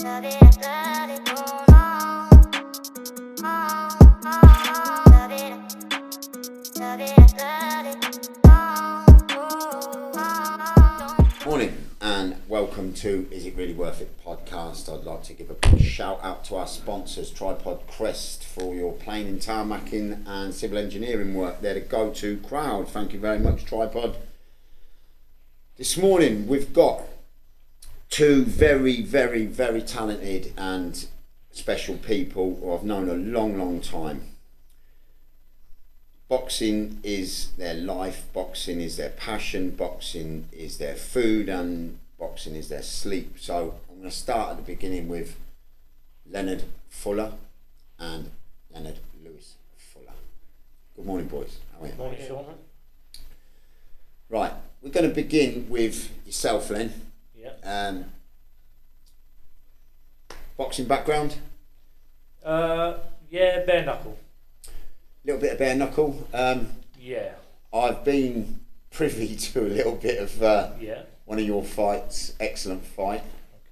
Morning and welcome to Is It Really Worth It podcast. I'd like to give a big shout out to our sponsors, Tripod Crest, for all your planing, tarmacking and civil engineering work. They're the go-to crowd. Thank you very much, Tripod. This morning we've got two very talented and special people who I've known a long time. Boxing is their life, boxing is their passion, boxing is their food, and boxing is their sleep. So I'm going to start at the beginning with Leonard Fuller and Leonard Fuller. Good morning, boys. How are you? Morning, Sean. Right, we're going to begin with yourself, Len. Yeah. Boxing background? Yeah, bare knuckle. Little bit of bare knuckle. Yeah. I've been privy to a little bit of one of your fights. Excellent fight.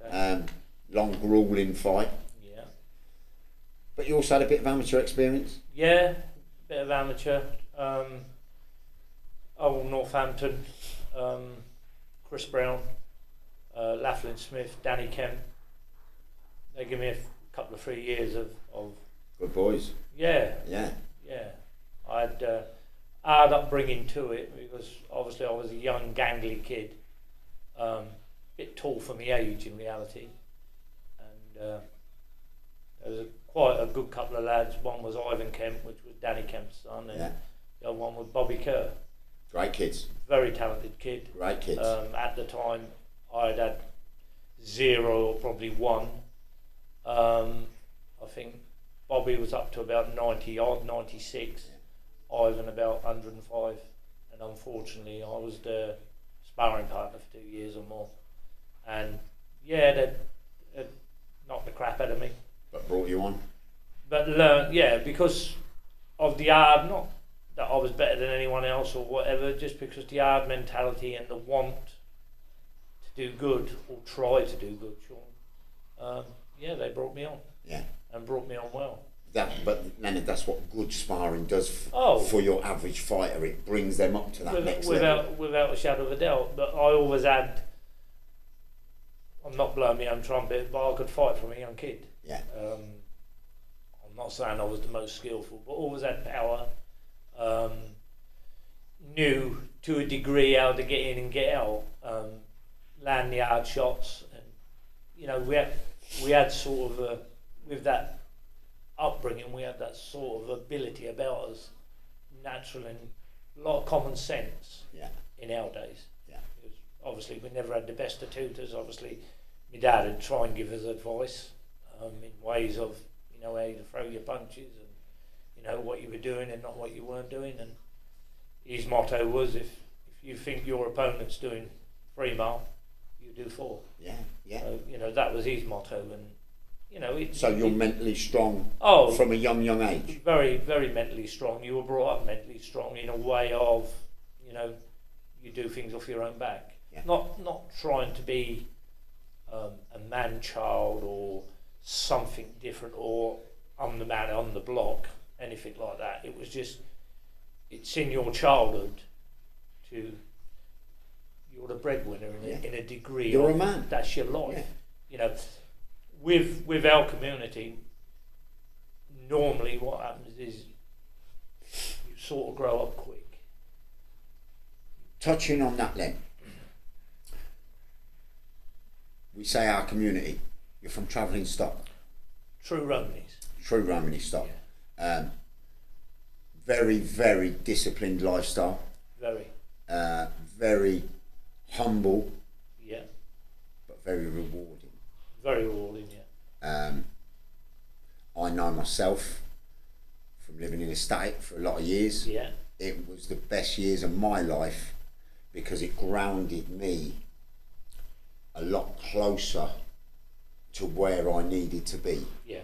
Okay. Long grueling fight. Yeah. But you also had a bit of amateur experience. Yeah, bit of amateur. Old Northampton, Chris Brown, Laughlin Smith, Danny Kemp. They give me a couple of 3 years of Good boys. Yeah. I had hard upbringing to it because obviously I was a young, gangly kid, bit tall for my age in reality, and there was quite a good couple of lads. One was Ivan Kemp, which was Danny Kemp's son, and the other one was Bobby Kerr. Great kids. Very talented kid. Great kids. At the time, I'd had 0 or probably 1. I think Bobby was up to about 90 odd, 96. Ivan about 105, and unfortunately I was the sparring partner for 2 years or more, and they'd knocked the crap out of me. But brought you on? But learned, because of the hard, not that I was better than anyone else or whatever, just because the hard mentality and the want to do good or try to do good, Sean. They brought me on. Yeah. And brought me on well. But Leonard, that's what good sparring does for your average fighter. It brings them up to that next level. Without a shadow of a doubt. But I always had, I'm not blowing my own trumpet, but I could fight from a young kid. Yeah. I'm not saying I was the most skillful, but always had power. Knew to a degree how to get in and get out. Land the hard shots. And, we had sort of with that upbringing, we had that sort of ability about us, natural, and a lot of common sense in our days. Yeah. Because obviously we never had the best of tutors. Obviously my dad would try and give us advice in ways of how to throw your punches and what you were doing and not what you weren't doing. And his motto was, if you think your opponent's doing 3 mile, you do 4. Yeah. So, that was his motto. And so you're mentally strong from a young age? Very, very mentally strong. You were brought up mentally strong in a way of, you do things off your own back. Yeah. Not trying to be a man-child or something different, or I'm the man on the block, anything like that. It was just, it's in your childhood you're the breadwinner in a degree. You're a man. That's your life. Yeah. With our community, normally what happens is you sort of grow up quick. Touching on that then, we say our community, you're from travelling stock. True Romany stock. Yeah. Very disciplined lifestyle. Very humble. Yeah. But very rewarding. Very rewarding, yeah. I know myself from living in a state for a lot of years. Yeah. It was the best years of my life because it grounded me a lot closer to where I needed to be. Yeah.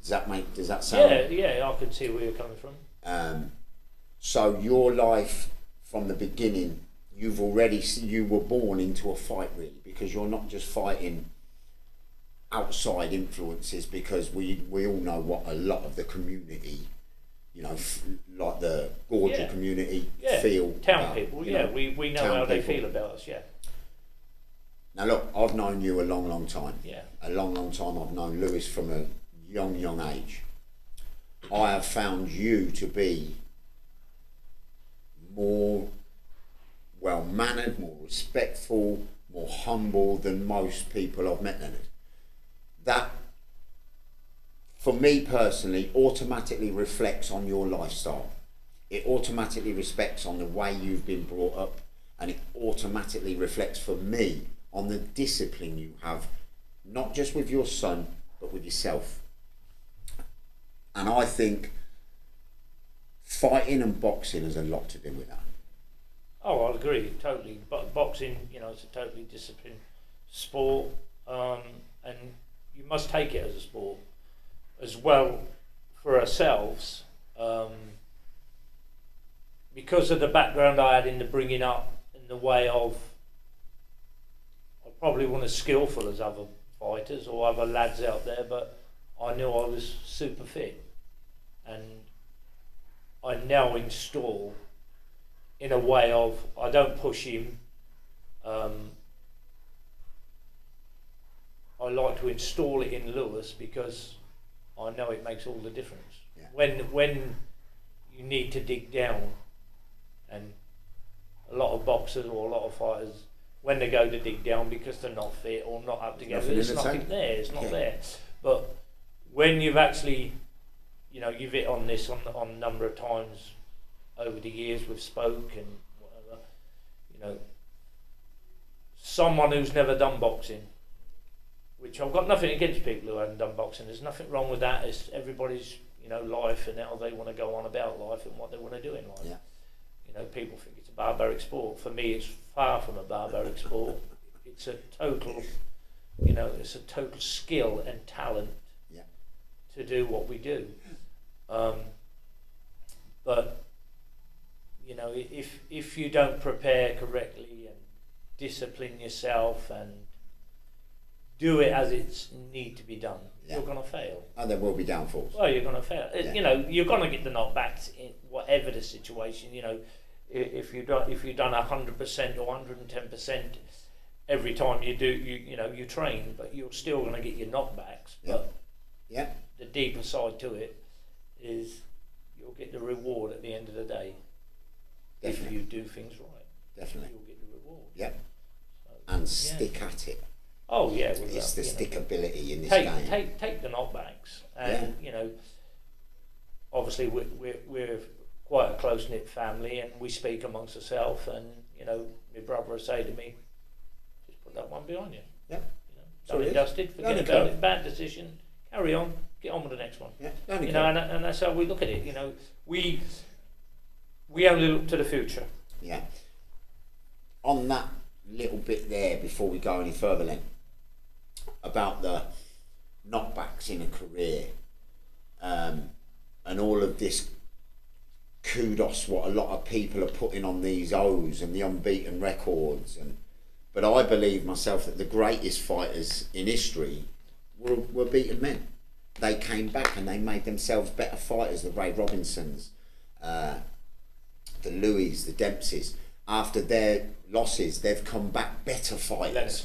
Does that sound? Yeah, I can see where you're coming from. So your life from the beginning, you were born into a fight really, because you're not just fighting outside influences, because we all know what a lot of the community, like the Gorgia community, feel town about, people. We know how they feel about us. Yeah. Now look, I've known you a long time. Yeah. A long time. I've known Lewis from a young age. I have found you to be more well-mannered, more respectful, more humble than most people I've met, Leonard. That, for me personally, automatically reflects on your lifestyle. It automatically reflects on the way you've been brought up, and it automatically reflects for me on the discipline you have, not just with your son, but with yourself. And I think fighting and boxing has a lot to do with that. Oh, I agree totally. But boxing, it's a totally disciplined sport, and you must take it as a sport as well for ourselves. Because of the background I had in the bringing up, in the way of, I probably wasn't as skillful as other fighters or other lads out there, but I knew I was super fit, and I now install in a way of, I don't push him. I like to install it in Lewis because I know it makes all the difference. Yeah. When you need to dig down, and a lot of boxers or a lot of fighters, when they go to dig down because they're not fit or not up together, there's nothing there. It's not there. But when you've actually, you've hit on this on a number of times over the years, we've spoke and whatever, someone who's never done boxing, which I've got nothing against people who haven't done boxing, there's nothing wrong with that. It's everybody's life and how they want to go on about life and what they want to do in life. Yeah. People think it's a barbaric sport. For me, it's far from a barbaric sport. It's a total, it's a total skill and talent to do what we do. But if you don't prepare correctly and discipline yourself and do it as it's need to be done, you're going to fail. And there will be downfalls. Well, you're going to fail. You're going to get the knockbacks in whatever the situation. If you've done 100% or 110% every time you do, you train, but you're still going to get your knockbacks. But the deeper side to it is you'll get the reward at the end of the day. Definitely. If you do things right. Definitely. You'll get the reward. Yep. So, and stick at it. Oh yeah. It's the stickability in this game. Take the knockbacks, and obviously we're quite a close knit family, and we speak amongst ourselves. And my brother will say to me, "Just put that one behind you." Yep. Done and dusted. Forget about it. Bad decision. Carry on. Get on with the next one. Yeah. And that's how we look at it. We only look to the future. Yeah. On that little bit there, before we go any further, then, about the knockbacks in a career, and all of this kudos what a lot of people are putting on these O's and the unbeaten records, but I believe myself that the greatest fighters in history were beaten men. They came back and they made themselves better fighters. The Ray Robinsons, the Louis, the Dempseys. After their losses, they've come back better fighters.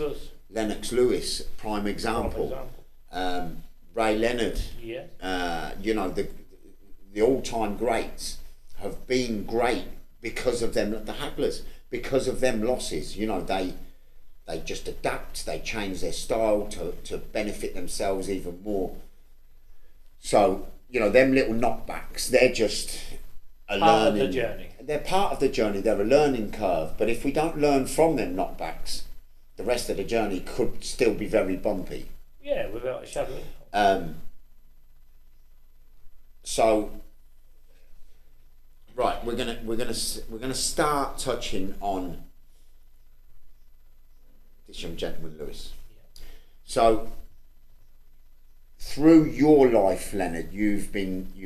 Lennox Lewis, prime example. Ray Leonard. Yeah. The all-time greats have been great because of them. The Hagglers, because of them losses. They just adapt. They change their style to benefit themselves even more. So them little knockbacks, they're just a part of the journey. They're part of the journey. They're a learning curve. But if we don't learn from them knockbacks, the rest of the journey could still be very bumpy. Yeah, without a shadow of a doubt. So, right, we're gonna start touching on this young gentleman, Lewis. Yeah. So, through your life, Leonard, you've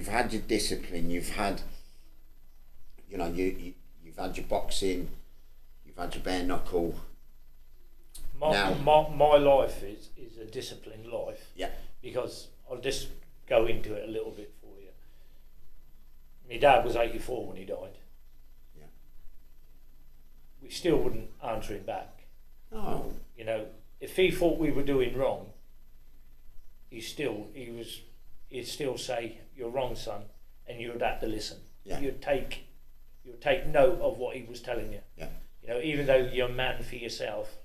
had your discipline. You've had, you've had your boxing. You've had your bare knuckle. My life is a disciplined life. Yeah. Because I'll just go into it a little bit for you. My dad was 84 when he died. Yeah. We still wouldn't answer him back. Oh. You know, if he thought we were doing wrong, he'd still say, "You're wrong, son," and you'd have to listen. Yeah. You'd take note of what he was telling you. Yeah. You know, even though you're a man for yourself,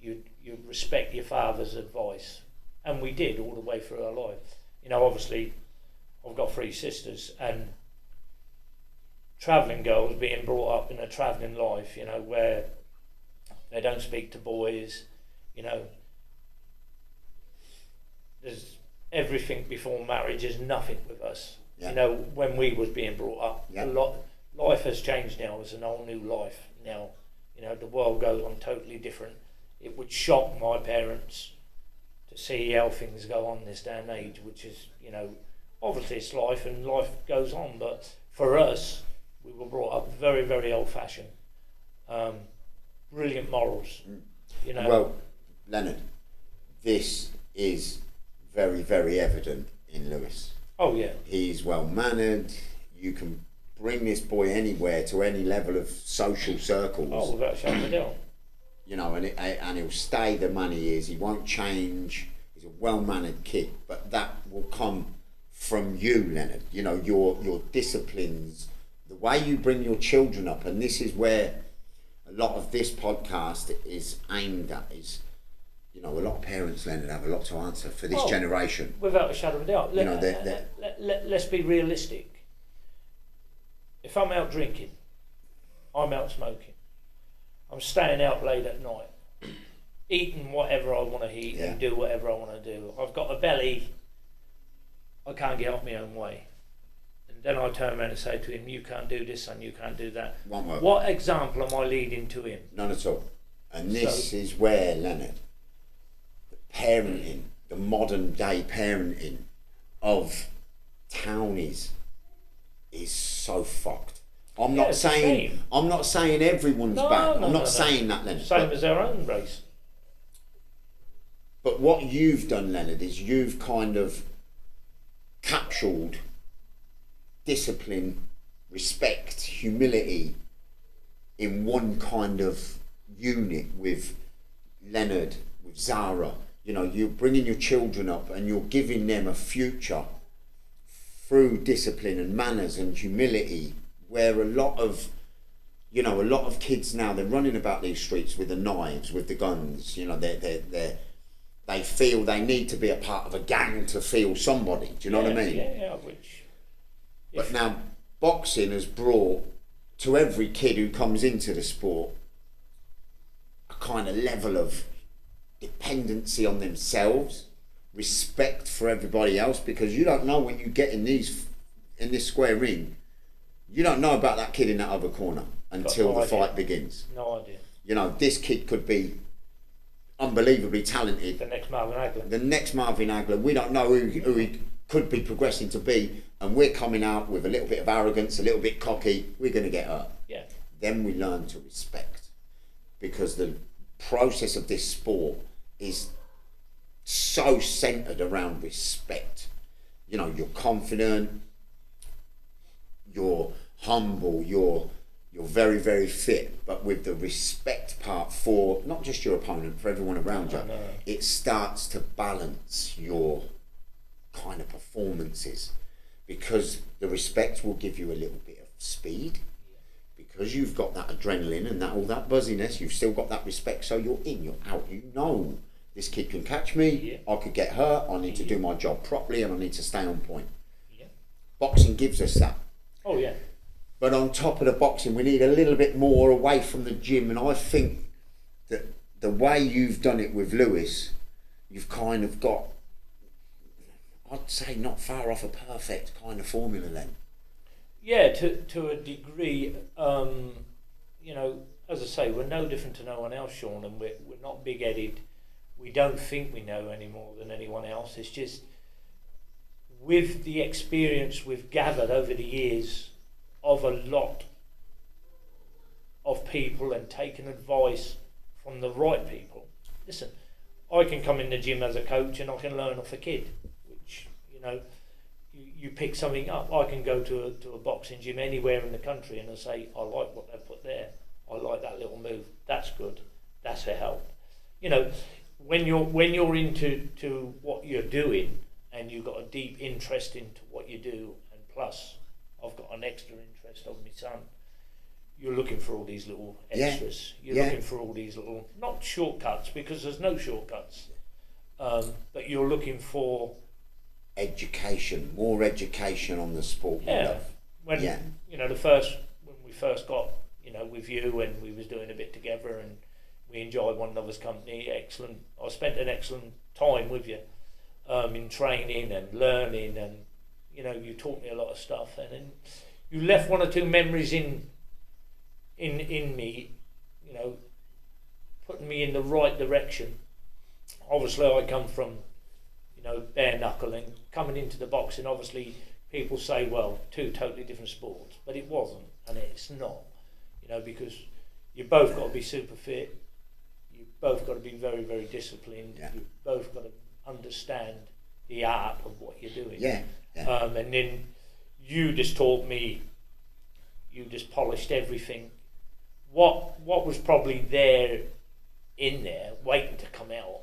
you'd respect your father's advice, and we did all the way through our life. You know, obviously, I've got 3 sisters, and travelling girls being brought up in a travelling life, you know, where they don't speak to boys, you know. There's everything before marriage is nothing with us. Yeah. You know, when we was being brought up, Yeah. life has changed now. It's an whole new life now. You know, the world goes on totally different. It would shock my parents to see how things go on this day and age, which is, you know, obviously it's life and life goes on, but for us, we were brought up very, very old-fashioned. Brilliant morals, you know. Well, Leonard, this is very, very evident in Lewis. Oh yeah. He's well mannered. You can bring this boy anywhere to any level of social circles. Oh, without a shadow of a doubt. You know, and he'll stay the man he is. He won't change. He's a well mannered kid, but that will come from you, Leonard. You know, your disciplines, the way you bring your children up, and this is where a lot of this podcast is aimed at. Is, you know, a lot of parents, Leonard, have a lot to answer for this generation. Without a shadow of a doubt. You know, let's be realistic. If I'm out drinking, I'm out smoking, I'm staying out late at night, eating whatever I want to eat and do whatever I want to do. I've got a belly, I can't get off my own way. And then I turn around and say to him, "You can't do this and you can't do that." One word. What example am I leading to him? None at all. And this is where, Leonard, the parenting, the modern day parenting of townies is so fucked. I'm not saying everyone's bad. I'm not saying that, Leonard. Same as our own race. But what you've done, Leonard, is you've kind of capsuled discipline, respect, humility in one kind of unit with Leonard, with Zara. You know, you're bringing your children up and you're giving them a future through discipline and manners and humility, where a lot of kids now, they're running about these streets with the knives, with the guns. You know, they feel they need to be a part of a gang to feel somebody. Do you know what I mean? Yeah. But now boxing has brought to every kid who comes into the sport a kind of level of dependency on themselves, respect for everybody else, because you don't know when you get in this square ring, you don't know about that kid in that other corner until the fight begins. No idea. You know, this kid could be unbelievably talented. The next Marvin Hagler. We don't know who he could be progressing to be, and we're coming out with a little bit of arrogance, a little bit cocky. We're going to get hurt. Yeah. Then we learn to respect, because the process of this sport is so centered around respect. You know, you're confident, you're humble, you're very, very fit, but with the respect part for not just your opponent, for everyone around you, it starts to balance your kind of performances, because the respect will give you a little bit of speed, because you've got that adrenaline and all that buzziness. You've still got that respect, so you're in, you're out. You know, this kid can catch me, I could get hurt, I need to do my job properly, and I need to stay on point. Boxing gives us that. Oh yeah. But on top of the boxing, we need a little bit more away from the gym, and I think that the way you've done it with Lewis, you've kind of got, I'd say, not far off a perfect kind of formula then. Yeah, to a degree. You know, as I say, we're no different to no one else, Sean, and we're not big-headed. We don't think we know any more than anyone else. It's just, with the experience we've gathered over the years of a lot of people and taken advice from the right people. listen, I can come in the gym as a coach and I can learn off a kid, which, you know, you pick something up. I can go to a boxing gym anywhere in the country and I say, I like what they've put there. I like that little move. That's good. That's a help. You know, when you're into what you're doing and you've got a deep interest into what you do, and plus I've got an extra interest of my son, you're looking for all these little extras. You're looking for all these little, not shortcuts, because there's no shortcuts, but you're looking for education, more education on the sport. When you know, when we first got, you know, with you, and we was doing a bit together and we enjoyed one another's company. Excellent. I spent an excellent time with you in training and learning, and you know, you taught me a lot of stuff, and then you left one or two memories in me, you know, putting me in the right direction. Obviously, I come from, you know, bare knuckling, coming into the boxing. Obviously, people say, well, two totally different sports, but it wasn't, and it's not, you know, because you both got to be super fit. You've both got to be very, very disciplined. Yeah. You've both got to understand the art of what you're doing. And then you just taught me, you just polished everything. What was probably in there, waiting to come out,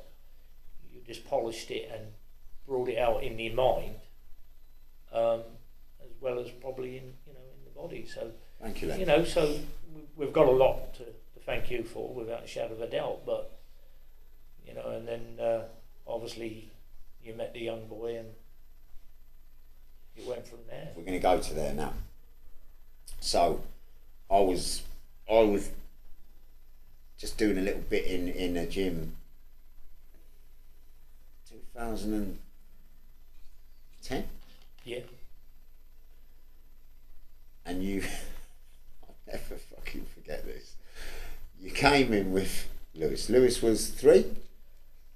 you just polished it and brought it out in your mind, as well as probably in the body. So thank you, Len. You know, so we've got a lot to thank you for, without a shadow of a doubt. But you know, and then obviously you met the young boy, and it went from there. We're going to go to there now. So I was just doing a little bit in a gym 2010. Yeah. And you, I'll never fucking forget this. You came in with Lewis. Lewis was 3?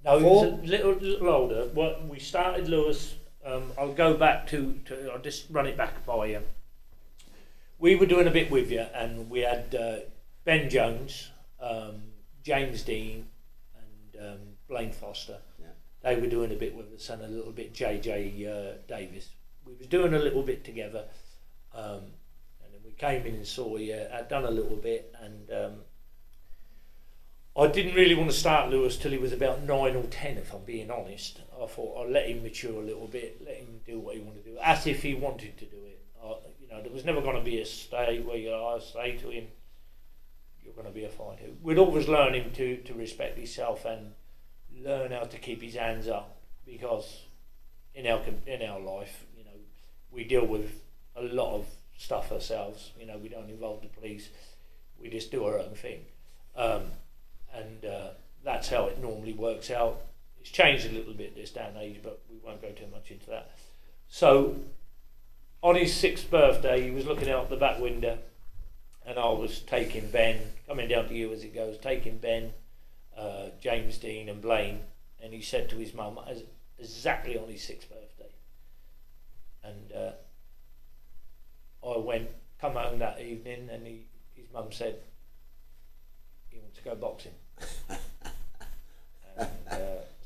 No, he 4? was a little older. What we started Lewis. I'll go back to. I'll just run it back by you. We were doing a bit with you, and we had Ben Jones, James Dean, and Blaine Foster. Yeah. They were doing a bit with us, and a little bit JJ Davis. We was doing a little bit together, and then we came in and saw you. I'd done a little bit, and I didn't really want to start Lewis till he was about 9 or 10, if I'm being honest. I thought I'd let him mature a little bit, let him do what he wanted to do, as if he wanted to do it. You know, there was never going to be a stage where I say to him, "You're going to be a fighter." We'd always learn him to respect himself and learn how to keep his hands up, because in our life, you know, we deal with a lot of stuff ourselves. You know, we don't involve the police. We just do our own thing. And that's how it normally works out. It's changed a little bit this day and age, but we won't go too much into that. So on his 6th birthday, he was looking out the back window, and I was taking Ben, coming down to you as it goes, taking Ben, James Dean and Blaine, and he said to his mum, exactly on his 6th birthday, and I come home that evening, and his mum said he wants to go boxing. And,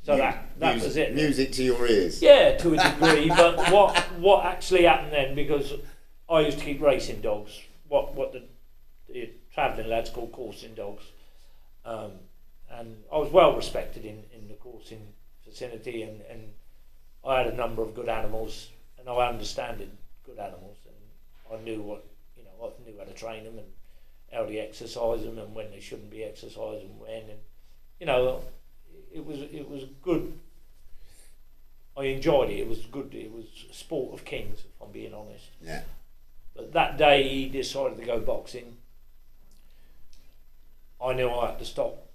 so that was it. Music to your ears. Yeah, to a degree. But what actually happened then, because I used to keep racing dogs, what the travelling lads call coursing dogs, and I was well respected in the coursing vicinity, and I had a number of good animals, and I understood good animals, and I knew I knew how to train them and how to exercise them, and when they shouldn't be exercised and when, and you know, it was good. I enjoyed it. It was good. It was a sport of kings, if I'm being honest. Yeah. But that day he decided to go boxing. I knew I had to stop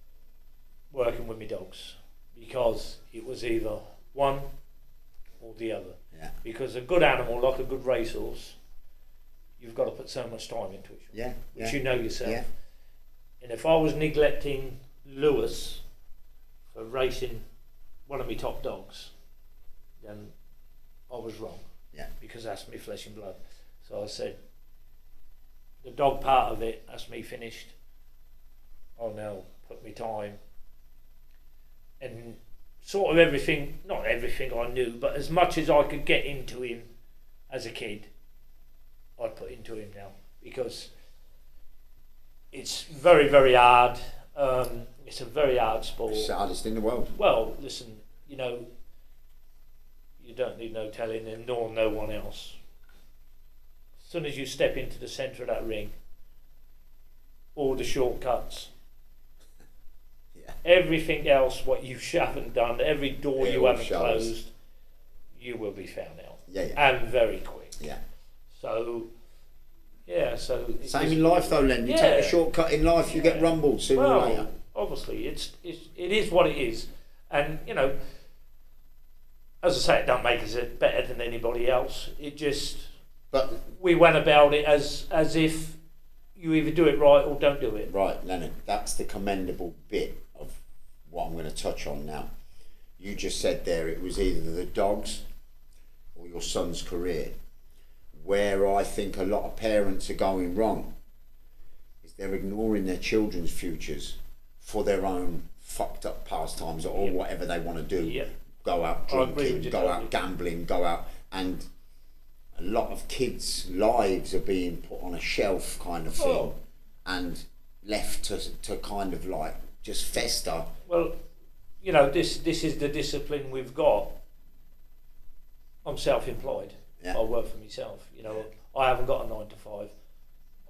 working with my dogs, because it was either one or the other. Yeah. Because a good animal, like a good racehorse, you've got to put so much time into it. Yeah. Which you know yourself. Yeah. And if I was neglecting Lewis for racing one of my top dogs, then I was wrong. Yeah. Because that's me flesh and blood. So I said, the dog part of it, that's me finished. I'll now put my time and sort of everything, not everything I knew, but as much as I could get into him as a kid, I'd put into him now, because it's very, very hard. It's a very hard sport. It's the hardest in the world. Well, listen, you know, you don't need no telling him, nor no one else. As soon as you step into the centre of that ring, all the shortcuts, everything else what you haven't done, every door you haven't closed, you will be found out. And very quick. So same in life though, Len. You take a shortcut in life, you get rumbled sooner or later. Obviously, it is what it is, and you know, as I say, it don't make us better than anybody else. It just, but we went about it as if you either do it right or don't do it. Right, Leonard. That's the commendable bit of what I'm going to touch on now. You just said there it was either the dogs or your son's career. Where I think a lot of parents are going wrong is they're ignoring their children's futures for their own fucked up pastimes or whatever they want to do. Go out drinking, go out gambling, go out, and a lot of kids' lives are being put on a shelf kind of thing and left to kind of like just fester. Well, you know, this is the discipline we've got. I'm self-employed. I work for myself. You know, I haven't got a 9 to 5.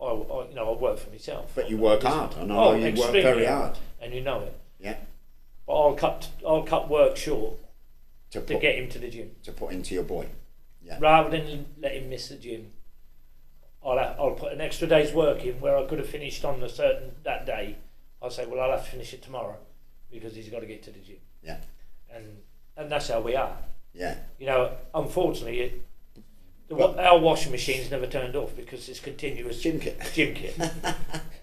I work for myself. But you work hard. I know you work very hard, and you know it. Yeah. But I'll cut work short to get him to the gym. To put into your boy. Yeah. Rather than let him miss the gym, I'll put an extra day's work in where I could have finished on that day. I'll say, well, I'll have to finish it tomorrow because he's got to get to the gym. Yeah. And that's how we are. Yeah. You know, unfortunately, our washing machine's never turned off because it's continuous gym kit. Gym kit.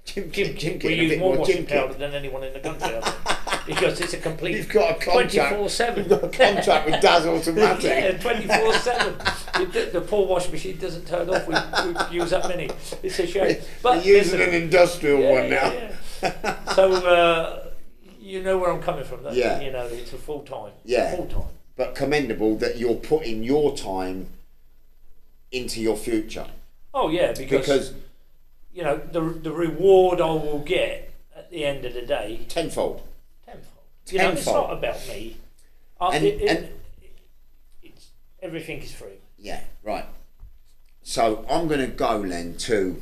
gym kit. We use more washing powder than anyone in the country, I think, because it's a complete. You've got a contract. 24/7. You've got a contract with Daz Automatic. Yeah, 24/7. The poor washing machine doesn't turn off. We use that many. It's a shame. But you're using an industrial one now. Yeah. So you know where I'm coming from. Yeah. You know, it's a full time. Yeah. Full time. But commendable that you're putting your time into your future. Oh yeah, because you know the reward I will get at the end of the day tenfold. You know, it's not about me. It's everything is free. Yeah, right. So I'm going to go then to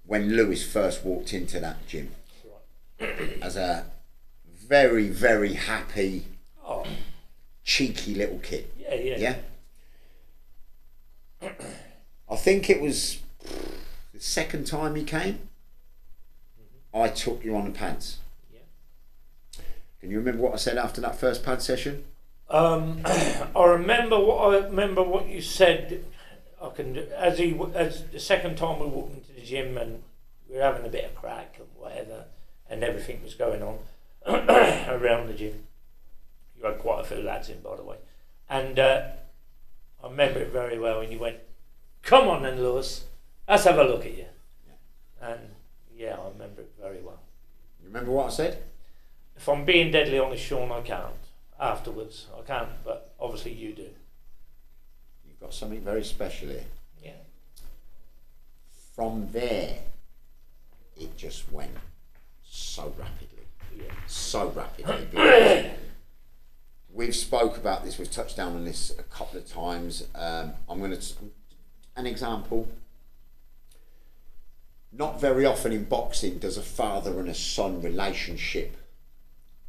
when Lewis first walked into that gym as a very, very happy, cheeky little kid. Yeah. I think it was the second time he came. I took you on the pads. Yeah. Can you remember what I said after that first pad session? I remember what you said. As the second time we walked into the gym and we were having a bit of crack and whatever, and everything was going on around the gym. You had quite a few lads in, by the way, and I remember it very well. And you went, "Come on then, Lewis, let's have a look at you." Yeah. And yeah, I remember it very well. You remember what I said? If I'm being deadly honest, Sean, I can't. Afterwards, I can't, but obviously you do. You've got something very special here. Yeah. From there, it just went so rapidly. Yeah. So rapidly. We've spoke about this, we've touched down on this a couple of times. I'm going to, an example. Not very often in boxing does a father and a son relationship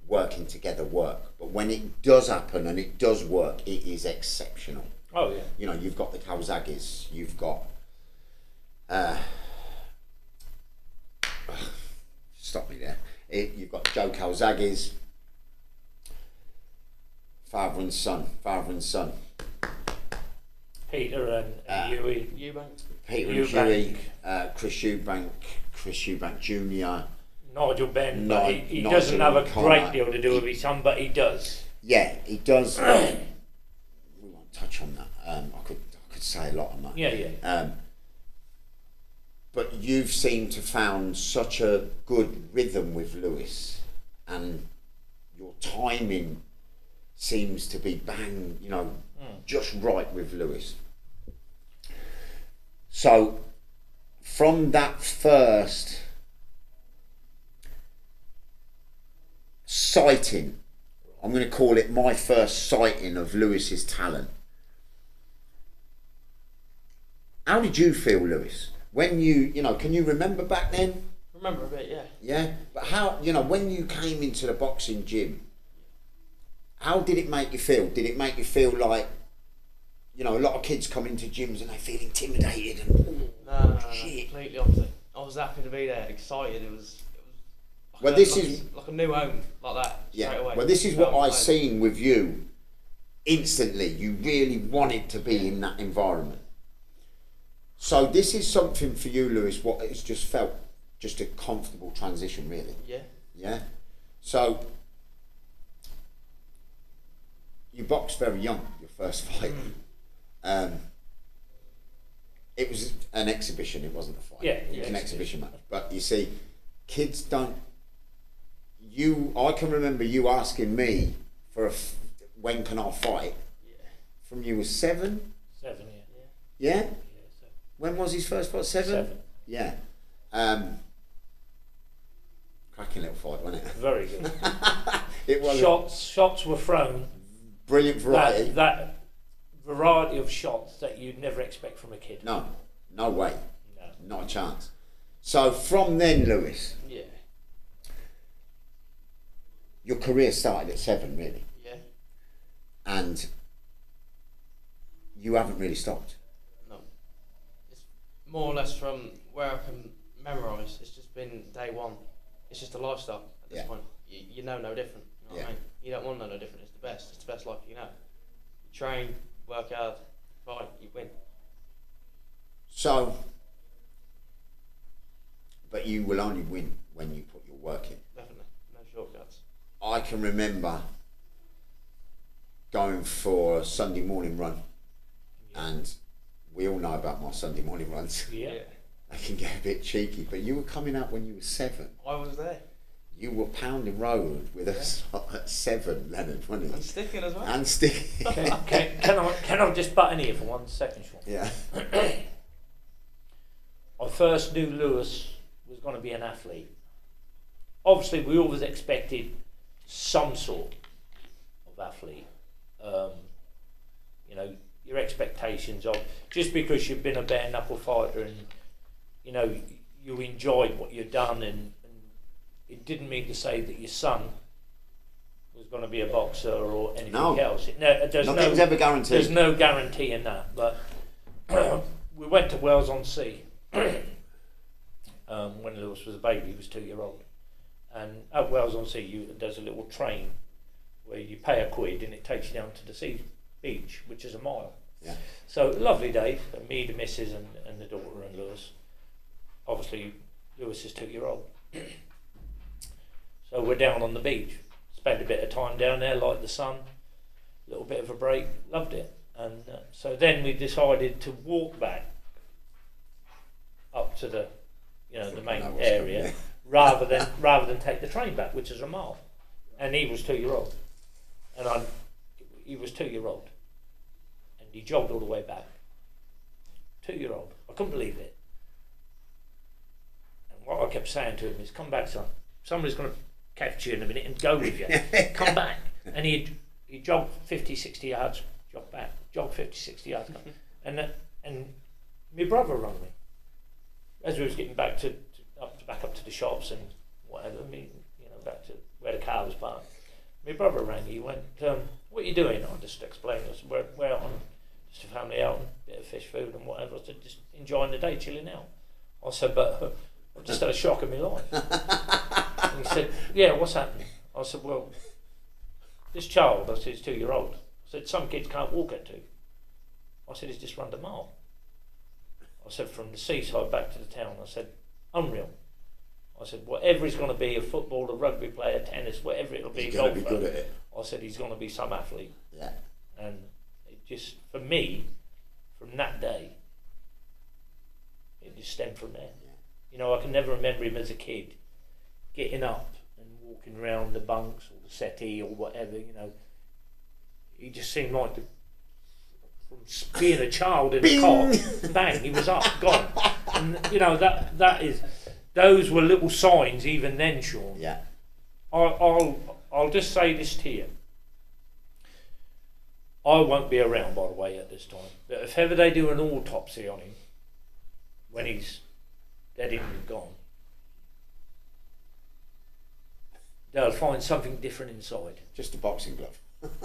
working together work, but when it does happen and it does work, it is exceptional. Oh yeah. You know, you've got the Kawasakis, you've got stop me there. You've got Joe Kawasakis, father and son. Peter and Eubank. Peter and Huey, Chris Eubank Jr. Nigel Benn, but he doesn't have a great deal to do with his son, but he does. Yeah, he does. We won't touch on that. I could say a lot on that. Yeah. But you've seemed to found such a good rhythm with Lewis, and your timing seems to be bang, just right with Lewis. So from that first sighting, I'm going to call it my first sighting of Lewis's talent. How did you feel, Lewis? When can you remember back then? Remember a bit, yeah. Yeah, but how, when you came into the boxing gym, how did it make you feel? Did it make you feel like, a lot of kids come into gyms and they feel intimidated and No, shit? Completely opposite. I was happy to be there, excited. It was like Well, this is like a new home, like that. yeah. Straight away. Well, this is what I Home. seen with you. Instantly, you really wanted to be in that environment. So this is something for you, Lewis. What it's just felt, just a comfortable transition, really. Yeah. Yeah. So you boxed very young. Your first fight. It was an exhibition. It wasn't a fight. Yeah, It was an exhibition match. But you see, kids don't. I can remember you asking me for when can I fight? Yeah. From you was 7. 7, yeah. Yeah. Yeah, so When was his first fight? 7. 7. Yeah. Cracking little fight, wasn't it? Very good. It was Shots were thrown. brilliant variety. That variety of shots that you'd never expect from a kid. No way. No. Not a chance. So from then, Lewis, Yeah. your career started at 7, really, Yeah. and you haven't really stopped. No. It's more or less from where I can memorise. It's just been day one. It's just a lifestyle at this point. You know no different. You know what I mean? You don't want to know no different. It's the best. It's the best life you know. You train, work hard, fight, you win. So, but you will only win when you put your work in. Definitely. No shortcuts. I can remember going for a Sunday morning run, and we all know about my Sunday morning runs. Yeah. They can get a bit cheeky, but you were coming out when you were 7. I was there. You were pounding road with us at 7, Leonard, weren't you? And sticking as well. And sticking. Can I just butt in here for 1 second, Sean? Yeah. I first knew Lewis was going to be an athlete. Obviously, we always expected some sort of athlete. Your expectations of, just because you've been a bare knuckle fighter and you enjoyed what you'd done, and it didn't mean to say that your son was going to be a boxer or anything else. Nothing's ever guaranteed. There's no guarantee in that. But we went to Wales on Sea when Lewis was a baby. He was 2-year-old, and at Wales on Sea there's a little train where you pay £1 and it takes you down to the sea beach, which is a mile. Yeah. So lovely day for me, the missus, and the daughter and Lewis. Obviously, Lewis is 2-year-old. So we're down on the beach, spent a bit of time down there, liked the sun, a little bit of a break, loved it. And so then we decided to walk back up to the main area rather than take the train back, which is a mile. And he was 2-year-old, and he was 2-year-old, and he jogged all the way back. 2-year-old, I couldn't believe it. And what I kept saying to him is, "Come back, son. Somebody's going to catch you in a minute and go with you. Come back." And he jogged 50, 60 yards, jogged back, jogged 50, 60 yards, and my brother rang me as we was getting back up to the shops and whatever. Back to where the car was parked. My brother rang. He went, "What are you doing?" I just explained. I said, "We're on just a family outing, bit of fish food and whatever." I said, "Just enjoying the day, chilling out." I said, "But I've just had a shock in my life." And he said, "Yeah, what's happening?" I said, "Well, this child," I said, "is 2-year-old. I said, "Some kids can't walk at 2. I said, "He's just run a mile." I said, "From the seaside back to the town." I said, "Unreal." I said, "Whatever he's going to be, a footballer, rugby player, tennis, whatever it'll be, He's going to be good at it. I said, "He's going to be some athlete." Yeah. And it just, for me, from that day, it just stemmed from there. Yeah. I can never remember him as a kid getting up and walking around the bunks or the settee or whatever, you know. He just seemed like from being a child in a cot, bang, he was up, gone. And you know, those were little signs even then, Sean. Yeah. I'll just say this to you. I won't be around, by the way, at this time. But if ever they do an autopsy on him, when he's dead and gone, they'll find something different inside. Just a boxing glove.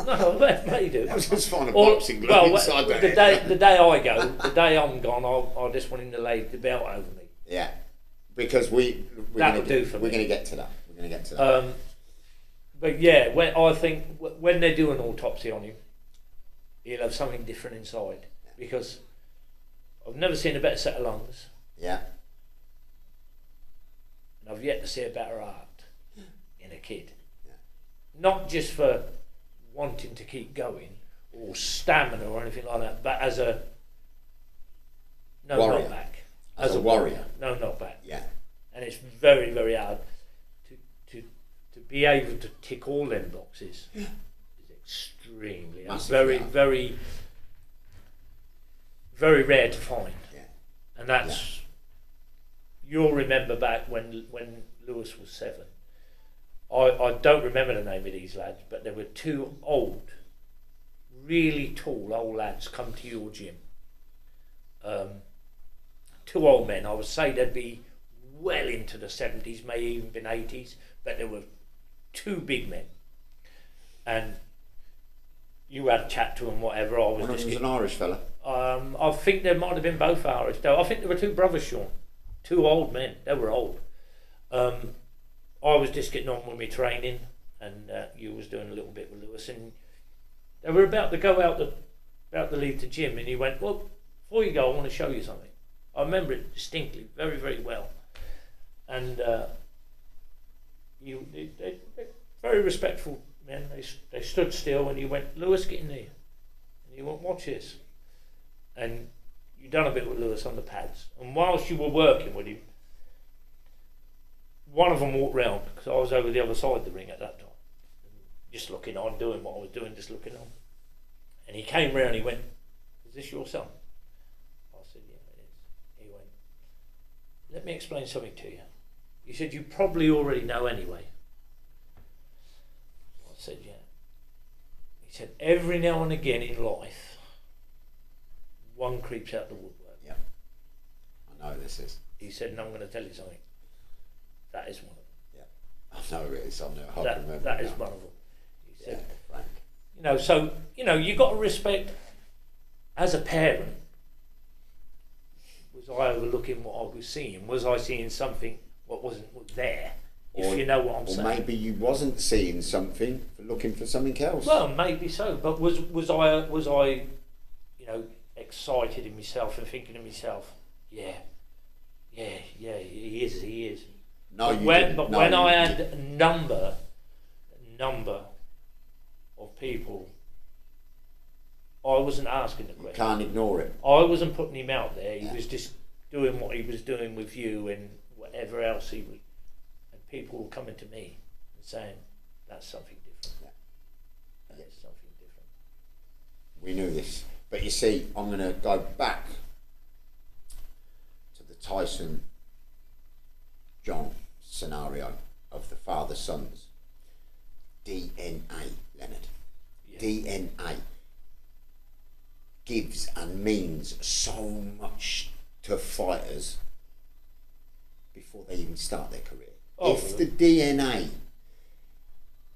No, they do. I'll just find a boxing glove inside there. The day I go, the day I'm gone, I just want him to lay the belt over me. Yeah, because we're going to get to that. We're going to get to that. But yeah, I think when they do an autopsy on him, he'll have something different inside, because I've never seen a better set of lungs. Yeah. And I've yet to see a better heart in a kid. Yeah. Not just for wanting to keep going or stamina or anything like that, but as a warrior. knockback. As a warrior. No knockback. Yeah. And it's very, very hard to be able to tick all them boxes. Yeah. Is extremely hard. Massively hard. Very, very rare to find. Yeah. And that's you'll remember back when Lewis was 7. I don't remember the name of these lads, but there were 2 old, really tall old lads come to your gym. 2 old men. I would say they'd be well into the 70s, may even been 80s, but there were 2 big men. And you had a chat to them, whatever. One of them was an Irish fella. I think there might have been both Irish. I think there were 2 brothers, Sean. 2 old men. They were old. I was just getting on with my training, and you was doing a little bit with Lewis, and they were about to go out to leave the gym, and he went, well, before you go, I want to show you something. I remember it distinctly, very, very well. And they're very respectful men. They stood still, and he went, Lewis, get in there. And he went, watch this. And you done a bit with Lewis on the pads. And whilst you were working with him, one of them walked round, because I was over the other side of the ring at that time, just looking on, doing what I was doing, just looking on. And he came round, he went, is this your son? I said, yeah, it is. He went, let me explain something to you. He said, you probably already know anyway. I said, yeah. He said, every now and again in life, one creeps out the woodwork. Yeah, I know this is. He said, and I'm going to tell you something. That is one of them. Yeah, I know it is. I know. I can remember. That is one of them. He said, Frank. you know, so you got to respect. As a parent, was I overlooking what I was seeing? Was I seeing something what wasn't there? If you know what I'm saying. Or maybe you wasn't seeing something, looking for something else. Well, maybe so. But was I, excited in myself and thinking to myself, yeah, he is. No, you when, didn't. But no, when I had didn't. a number of people, I wasn't asking the question. You can't ignore it. I wasn't putting him out there. He was just doing what he was doing with you and whatever else he was. And people were coming to me and saying, that's something different. Yeah. That is something different. We knew this. But you see, I'm going to go back to the Tyson John scenario of the father-sons. DNA, Leonard. Yeah. DNA gives and means so much to fighters before they even start their career. Oh, if the DNA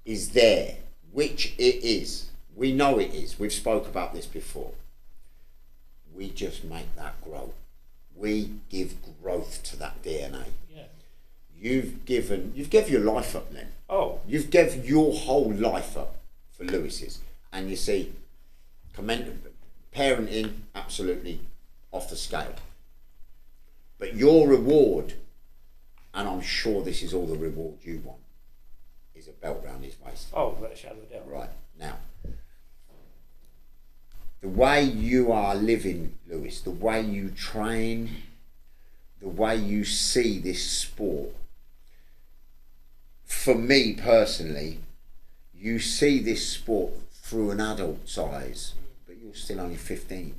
is there, which it is, we know it is, we've spoke about this before, we just make that grow. We give growth to that DNA. Yeah. You've given your life up then. Oh. You've given your whole life up for Lewis's. And you see, parenting, absolutely off the scale. But your reward, and I'm sure this is all the reward you want, is a belt round his waist. Oh, without a shadow of a doubt. Right, now, the way you are living, Lewis, the way you train, the way you see this sport, for me personally, you see this sport through an adult's eyes, but you're still only 15.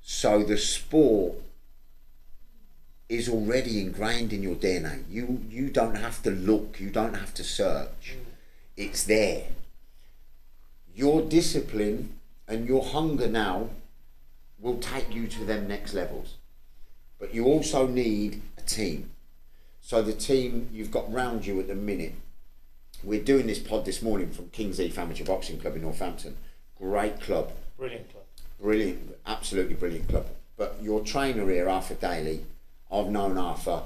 So the sport is already ingrained in your DNA. You don't have to look, you don't have to search. It's there. Your discipline and your hunger now will take you to them next levels. But you also need a team. So the team you've got round you at the minute, we're doing this pod this morning from King's Heath Amateur Boxing Club in Northampton. Great club. Brilliant club. Brilliant, absolutely brilliant club. But your trainer here, Arthur Daly, I've known Arthur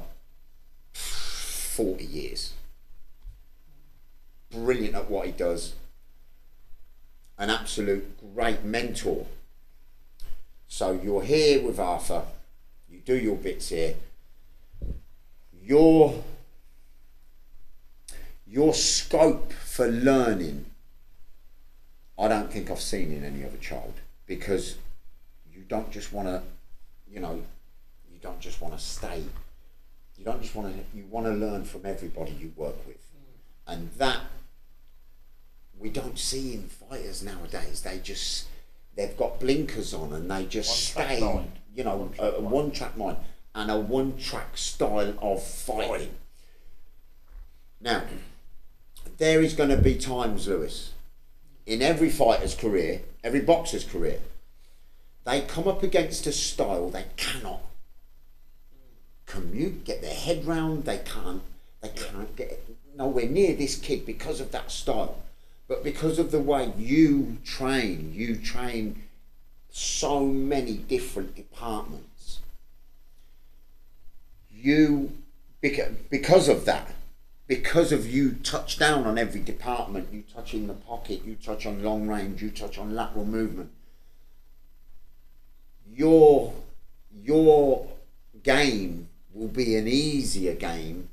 40 years. Brilliant at what he does. An absolute great mentor. So you're here with Arthur, you do your bits here. Your scope for learning, I don't think I've seen in any other child, because you don't just want to, you don't just want to stay. You don't just want to. You want to learn from everybody you work with, and that we don't see in fighters nowadays. They've got blinkers on and they just stay, a one-track mind and a one-track style of fighting. Now, there is going to be times, Lewis, in every fighter's career, every boxer's career, they come up against a style they cannot get their head round. They can't get nowhere near this kid because of that style. But because of the way you train so many different departments. Because of that, because of you touch down on every department, you touch in the pocket, you touch on long range, you touch on lateral movement, your game will be an easier game.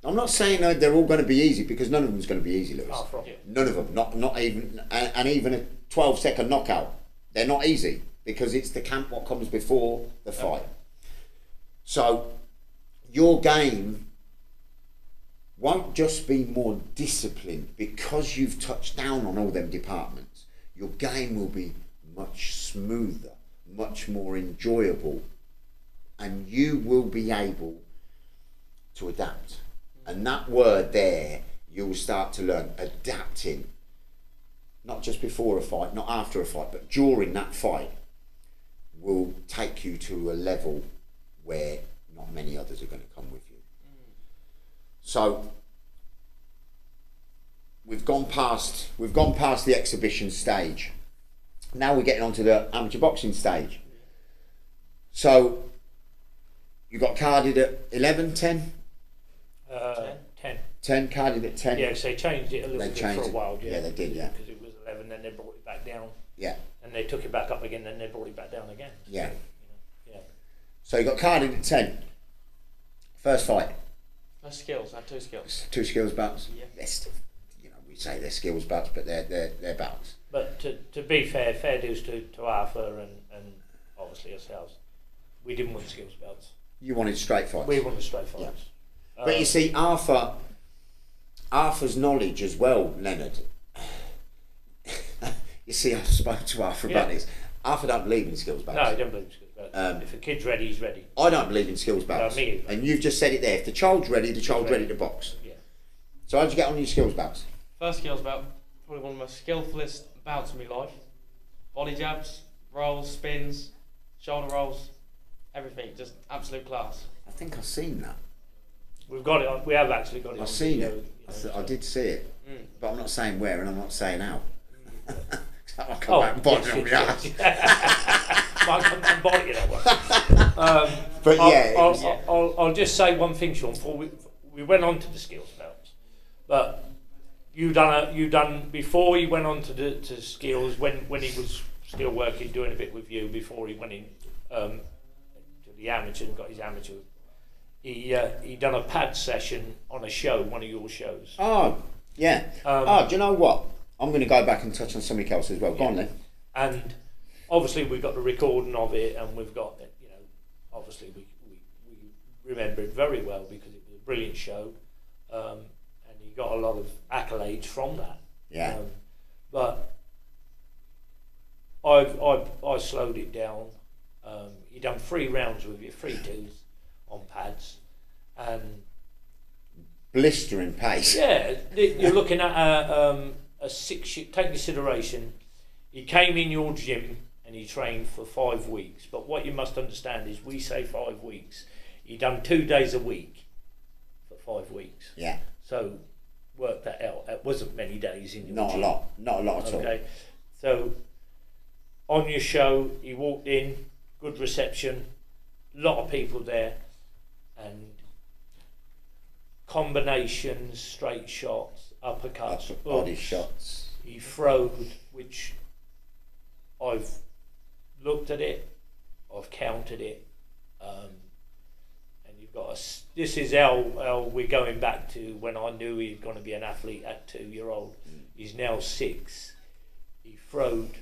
I'm not saying that they're all going to be easy, because none of them is going to be easy, Lewis. None of them, not even, and even a 12-second knockout, they're not easy, because it's what comes before the fight. So your game won't just be more disciplined because you've touched down on all them departments. Your game will be much smoother, much more enjoyable, and you will be able to adapt. And that word there, you will start to learn, adapting, not just before a fight, not after a fight, but during that fight, will take you to a level where not many others are going to come with you. So we've gone past the exhibition stage. Now we're getting onto the amateur boxing stage. So you got carded at 11, 10? 10. 10, carded at 10. Yeah, so they changed it a little bit for a while. Yeah, they did, yeah. Because it was 11, then they brought it back down. Yeah. And they took it back up again, then they brought it back down again. Yeah. So, yeah. So you got carded at 10. First fight. First skills. I had 2 skills. 2 skills bouts. Yeah. They're still, we say they're skills bouts, but they're bouts. But to be fair dues to Arthur and obviously ourselves, we didn't want skills belts. You wanted straight fights. We wanted straight fights. Yeah. But you see, Arthur's knowledge as well, Leonard. You see, I spoke to Arthur about this. Arthur don't believe in skills bouts. No, he don't believe in skills belts. If a kid's ready, he's ready. I don't believe in skills bouts. No, me either. And you've just said it there. If the child's ready, the child's ready to box. Yeah. So how'd you get on your skills bouts? First skills bout, probably one of the most skillfulest bouts of my life. Body jabs, rolls, spins, shoulder rolls, everything, just absolute class. I think I've seen that. We've got it on, we have actually got it on I've seen video, it. I did see it. But I'm not saying where and I'm not saying how. I'll come Oh, back and bite it on the ass. Might come and bite you that one. But yeah, I'll just say one thing, Sean, before we went on to the skills belts. But you done before he went on to skills, when he was still working, doing a bit with you before he went in to the amateur and got his amateur. He done a pad session on a show, one of your shows. Oh, yeah. Do you know what? I'm going to go back and touch on something else as well. Go on then. And obviously we've got the recording of it, and we've got, obviously we remember it very well because it was a brilliant show. got a lot of accolades from that. Yeah. But I slowed it down. You done 3 rounds with your 3-2s on pads, and blistering pace. yeah, you're looking at a 6 year. Take consideration, he came in your gym and he trained for 5 weeks. But what you must understand is, we say 5 weeks. He done 2 days a week for 5 weeks. Yeah. So work that out. It wasn't many days in your Not gym. a lot. Not a lot at all. Okay. So on your show, he walked in, good reception, lot of people there, and combinations, straight shots, uppercuts, Body hooks. shots. He throwed, which I've looked at it, I've counted it, and you've got this is how we're going back to when I knew he was going to be an athlete at 2-year-old. He's now 6. He throwed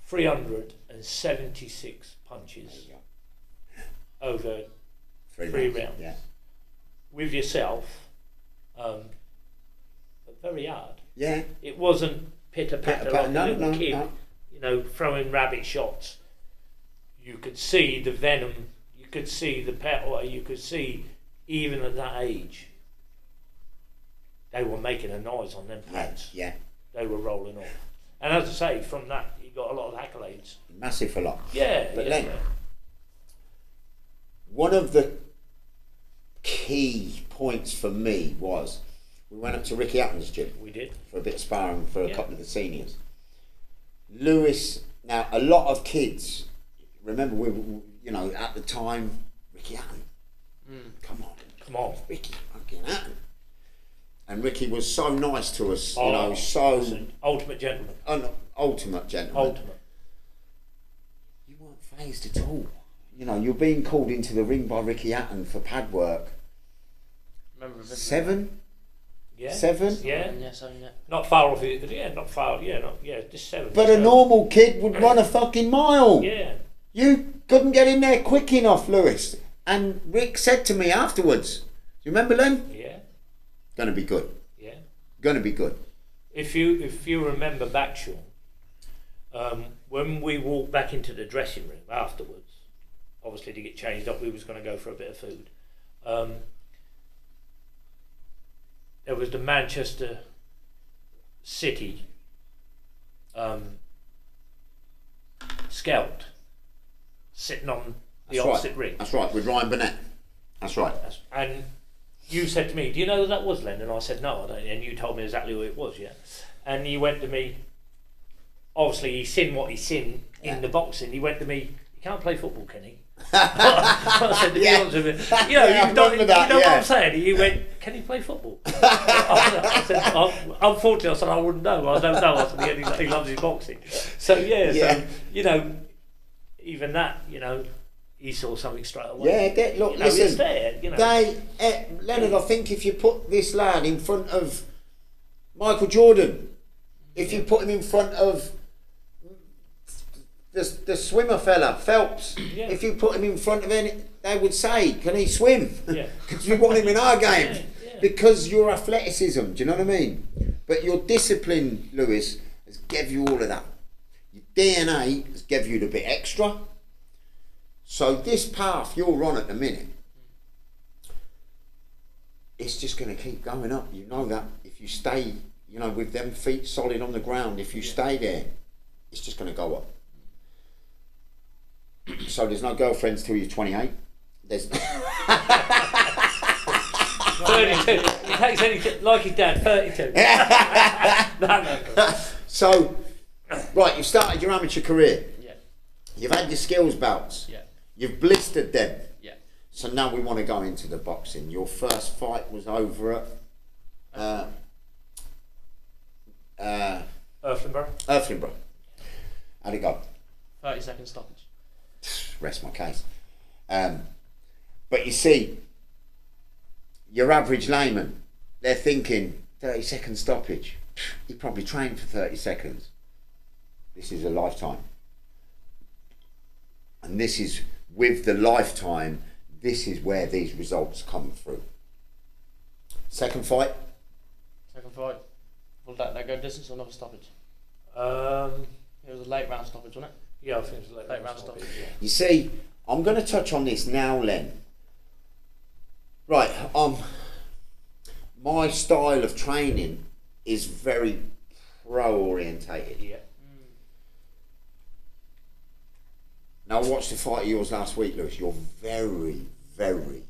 376 punches over 3 rounds. Yeah. With yourself, but very hard. Yeah. It wasn't pitter-patter like a little kid, no. you know, throwing rabbit shots. You could see the venom, you could see the power, you could see, even at that age, they were making a noise on them pads. Yeah. They were rolling off. And as I say, from that, he got a lot of accolades. Massive a lot. Yeah. But yeah, then, yeah. one of the key points for me was, we went up to Ricky Hatton's gym We did. for a bit of sparring for a Yeah. couple of the seniors. Lewis, now a lot of kids, remember you know, at the time, Ricky Hatton, come on, Ricky fucking Hatton. And Ricky was so nice to us, you know, so listen, ultimate gentleman. an ultimate gentleman. Ultimate. You weren't phased at all. You know, you're being called into the ring by Ricky Hatton for pad work. Remember 7? Yeah. 7? Yeah. Yeah, 7, yeah. Not far off it. Yeah, not far. Yeah, just 7. But a normal kid would run a fucking mile. Yeah. You couldn't get in there quick enough, Lewis. And Rick said to me afterwards, do you remember, Len? Yeah. Gonna be good. Yeah. Gonna be good. If you remember back, Sean, when we walked back into the dressing room afterwards, obviously to get changed up, we was going to go for a bit of food. There was the Manchester City scout sitting on the opposite ring. That's right, with Ryan Burnett. That's right. And you said to me, do you know who that was, Len? And I said, no, I don't. And you told me exactly who it was, yeah. And he went to me, obviously he's seen what he's seen in the boxing. He went to me, you can't play football, can he? I said, to be honest with you, you know, you know what I'm saying? He went, can he play football? I said, unfortunately, I said, I wouldn't know. I don't know. I said, yeah, he loves his boxing. So, so, you know, even that, you know, he saw something straight away. Yeah, look, you know, listen, it's there, you know. Leonard, I think if you put this lad in front of Michael Jordan, if you put him in front of the swimmer fella, Phelps, if you put him in front of any, they would say, can he swim? Yeah. Because we want him in our game. Yeah. Because your athleticism, do you know what I mean? But your discipline, Lewis, has gave you all of that. Your DNA has gave you the bit extra. So this path you're on at the minute, it's just going to keep going up. You know that. If you stay, you know, with them feet solid on the ground, if you stay there, it's just going to go up. So there's no girlfriends till you're 28. There's 32. He takes anything, like his dad, 32. No. So, right, you've started your amateur career. Yeah. You've had your skills belts. Yeah. You've blistered them. Yeah. So now we want to go into the boxing. Your first fight was over at Earthlinborough. How'd it go? 30-second stoppage. Rest my case. But you see, your average layman, they're thinking 30-second stoppage. He probably trained for 30 seconds. This is a lifetime. And this is, with the fight? Will that go distance or another stoppage? It was a late round stoppage, wasn't it? Yeah, I think it was Late round stoppage. Yeah. You see, I'm going to touch on this now, Len. Right, my style of training is very pro-orientated. Yeah. Now, I watched the fight of yours last week, Lewis. You're very, very...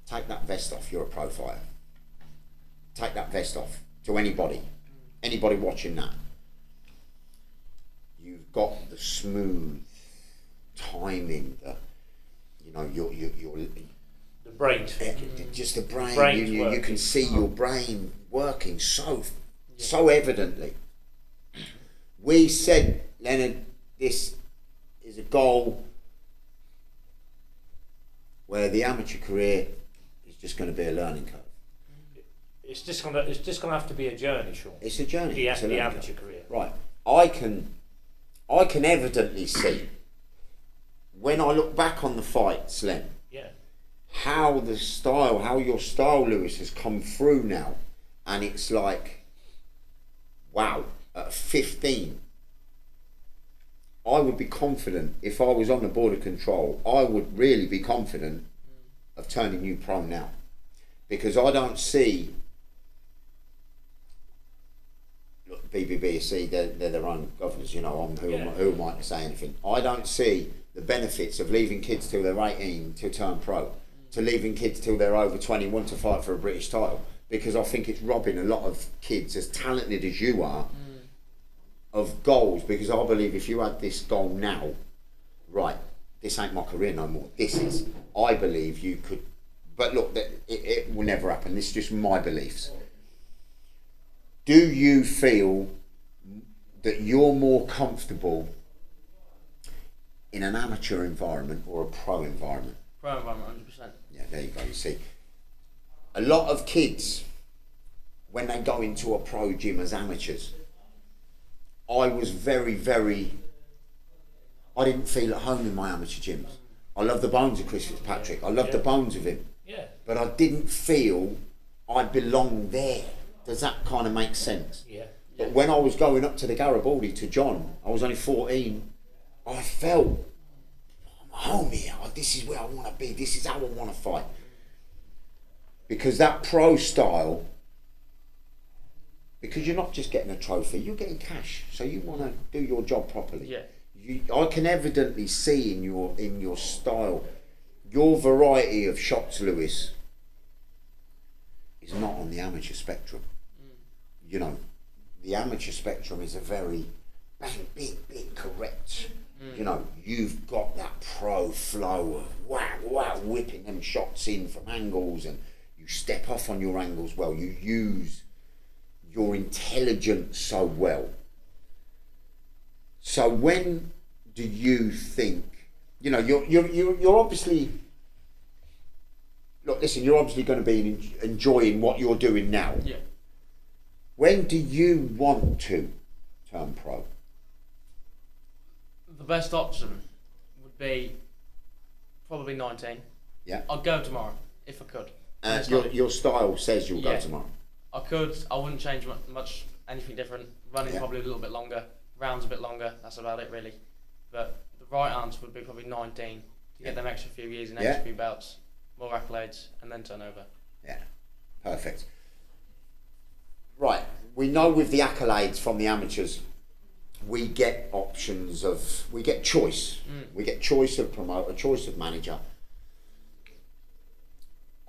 Take that vest off, you're a pro fighter. Take that vest off to anybody watching that. You've got the smooth timing, your The brain's thinking. just the brain. Brain's You can see your brain working so evidently. We said, Leonard, this is a goal where the amateur career is just going to be a learning curve. It's just gonna have to be a journey, Sean. It's a journey. The it's a learning amateur curve. career. Right. I can evidently see when I look back on the fights, Len, Yeah. how your style, Lewis, has come through now, and it's like, wow, at 15, I would be confident if I was on the board of control. I would really be confident of turning you pro now, because I don't see. Look, BBBC, they're their own governors. Who am I to say anything? I don't see the benefits of leaving kids till they're 18 to turn pro, to leaving kids till they're over 21 to fight for a British title, because I think it's robbing a lot of kids, as talented as you are, of goals. Because I believe if you had this goal now, right, this ain't my career no more, this is, I believe you could, but look, it will never happen. This is just my beliefs. Do you feel that you're more comfortable in an amateur environment or a pro environment? Pro environment, 100%. Yeah, there you go. You see, a lot of kids, when they go into a pro gym as amateurs, I was very, I didn't feel at home in my amateur gyms. I love the bones of Chris Fitzpatrick. I love the bones of him. Yeah. But I didn't feel I belonged there. Does that kind of make sense? Yeah. But when I was going up to the Garibaldi to John, I was only 14, I felt, I'm home here. This is where I want to be. This is how I want to fight. Because that pro style, because you're not just getting a trophy, you're getting cash. So you want to do your job properly. Yeah. I can evidently see in your style, your variety of shots, Lewis, is not on the amateur spectrum. The amateur spectrum is a very bang, big, correct. You've got that pro flow of wow, whipping them shots in from angles, and you step off on your angles well. You use your intelligence so well. So when do you think, you're obviously, look, listen, you're obviously going to be enjoying what you're doing now. Yeah. When do you want to turn pro? The best option would be probably 19. Yeah. I'd go tomorrow if I could. Your style says you'll go tomorrow. I could. I wouldn't change much, anything different. Running probably a little bit longer. Rounds a bit longer. That's about it really. But the right answer would be probably 19 to get them extra few years and extra few belts, more accolades, and then turn over. Yeah. Perfect. Right. We know with the accolades from the amateurs, we get we get choice. We get choice of promoter, choice of manager.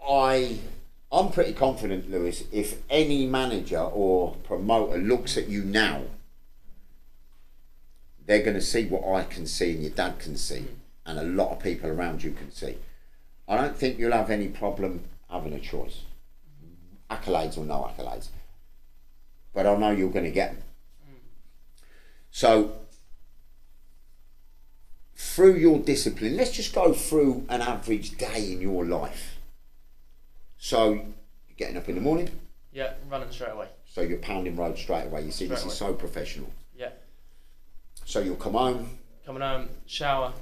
I'm pretty confident, Lewis, if any manager or promoter looks at you now, they're going to see what I can see and your dad can see, and a lot of people around you can see. I don't think you'll have any problem having a choice, accolades or no accolades, but I know you're going to get them. So through your discipline, let's just go through an average day in your life. So you're getting up in the morning. Yeah, running straight away. So you're pounding road straight away. You see, Straight this away. is so professional. Yeah. So you'll come home, Coming home, shower,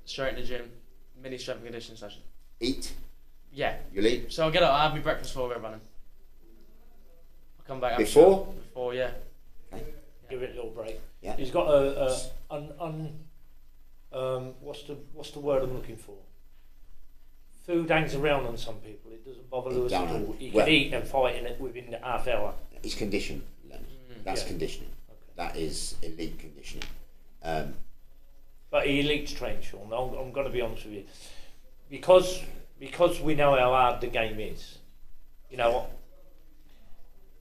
straight in the gym, mini strength and conditioning session. eat, Yeah. you'll eat. So I get up, I have my breakfast before I go running. come back Before? Before, yeah. Okay. Give it a little break. Yeah. He's got what's the word I'm looking for? Food hangs around on some people. It doesn't bother Lewis at all. He can eat and fight in it within the half hour. It's conditioning. That's conditioning. Okay. That is elite conditioning. But he elite trained, Sean. I'm going to be honest with you, because we know how hard the game is. You know,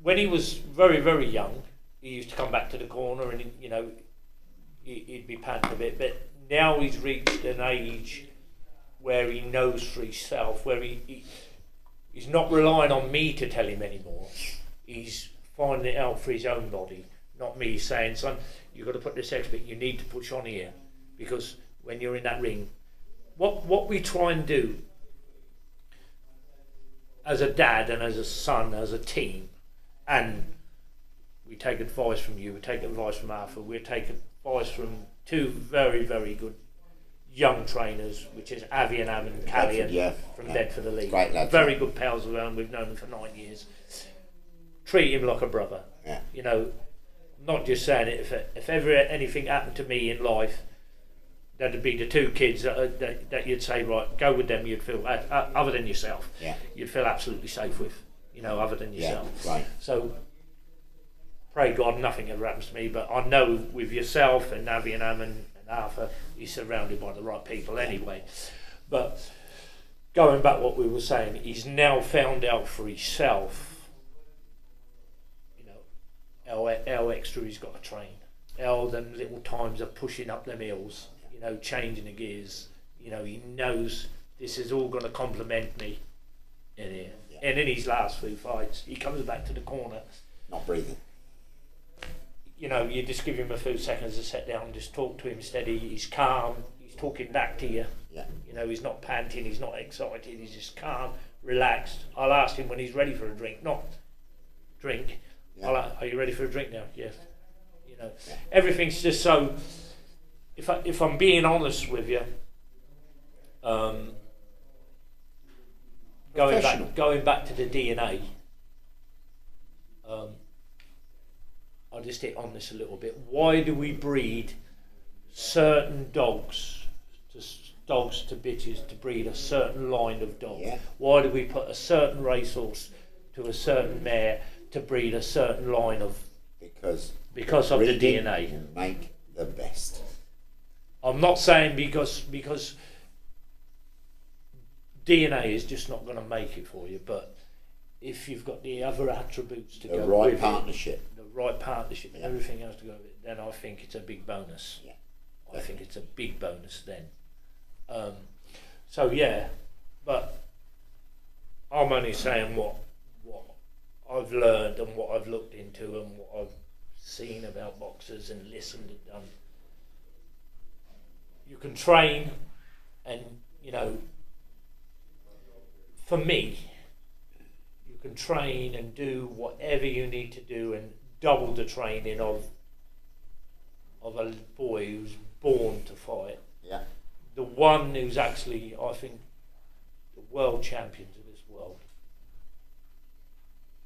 when he was very, very young, he used to come back to the corner and he'd be panting a bit. But now he's reached an age where he knows for himself, where he's not relying on me to tell him anymore. He's finding it out for his own body, not me saying, son, you've got to put this extra bit, you need to push on here, because when you're in that ring, what we try and do as a dad and as a son, as a team, and we take advice from you, we take advice from Arthur, we take advice from two very, very good young trainers, which is Avi and Am and Callie from Bedford Elite. Great lads. Very good pals around, we've known them for 9 years. Treat him like a brother. Yeah. You know, I'm not just saying it, if ever anything happened to me in life, that'd be the two kids that you'd say, right, go with them, you'd feel, other than yourself, you'd feel absolutely safe with, other than yourself. Yeah, right. So, pray God nothing ever happens to me, but I know with yourself and Navi and Am and Arthur, he's surrounded by the right people anyway. But going back what we were saying, he's now found out for himself, how extra he's got to train, how them little times of pushing up them hills, changing the gears. He knows this is all going to complement me in here. Yeah. And in his last few fights, he comes back to the corner, not breathing. You just give him a few seconds to sit down, just talk to him steady. He's calm. He's talking back to you. Yeah. He's not panting. He's not excited. He's just calm, relaxed. I'll ask him when he's ready for a drink, not drink. Yeah. Are you ready for a drink now? Yes. Everything's just so. If I'm being honest with you, going back to the DNA, I'll just hit on this a little bit. Why do we breed certain dogs to bitches to breed a certain line of dog? Yeah. Why do we put a certain racehorse to a certain mare to breed a certain line of? Because of the DNA. Will make the best. I'm not saying because DNA is just not going to make it for you, but if you've got the other attributes to go with the right partnership, and everything else to go with it, then I think it's a big bonus. Yeah, I think it's a big bonus then. But I'm only saying what I've learned and what I've looked into and what I've seen about boxers and listened and done. You can train, and for me, you can train and do whatever you need to do and double the training of a boy who's born to fight. Yeah. The one who's actually, I think, the world champions of this world.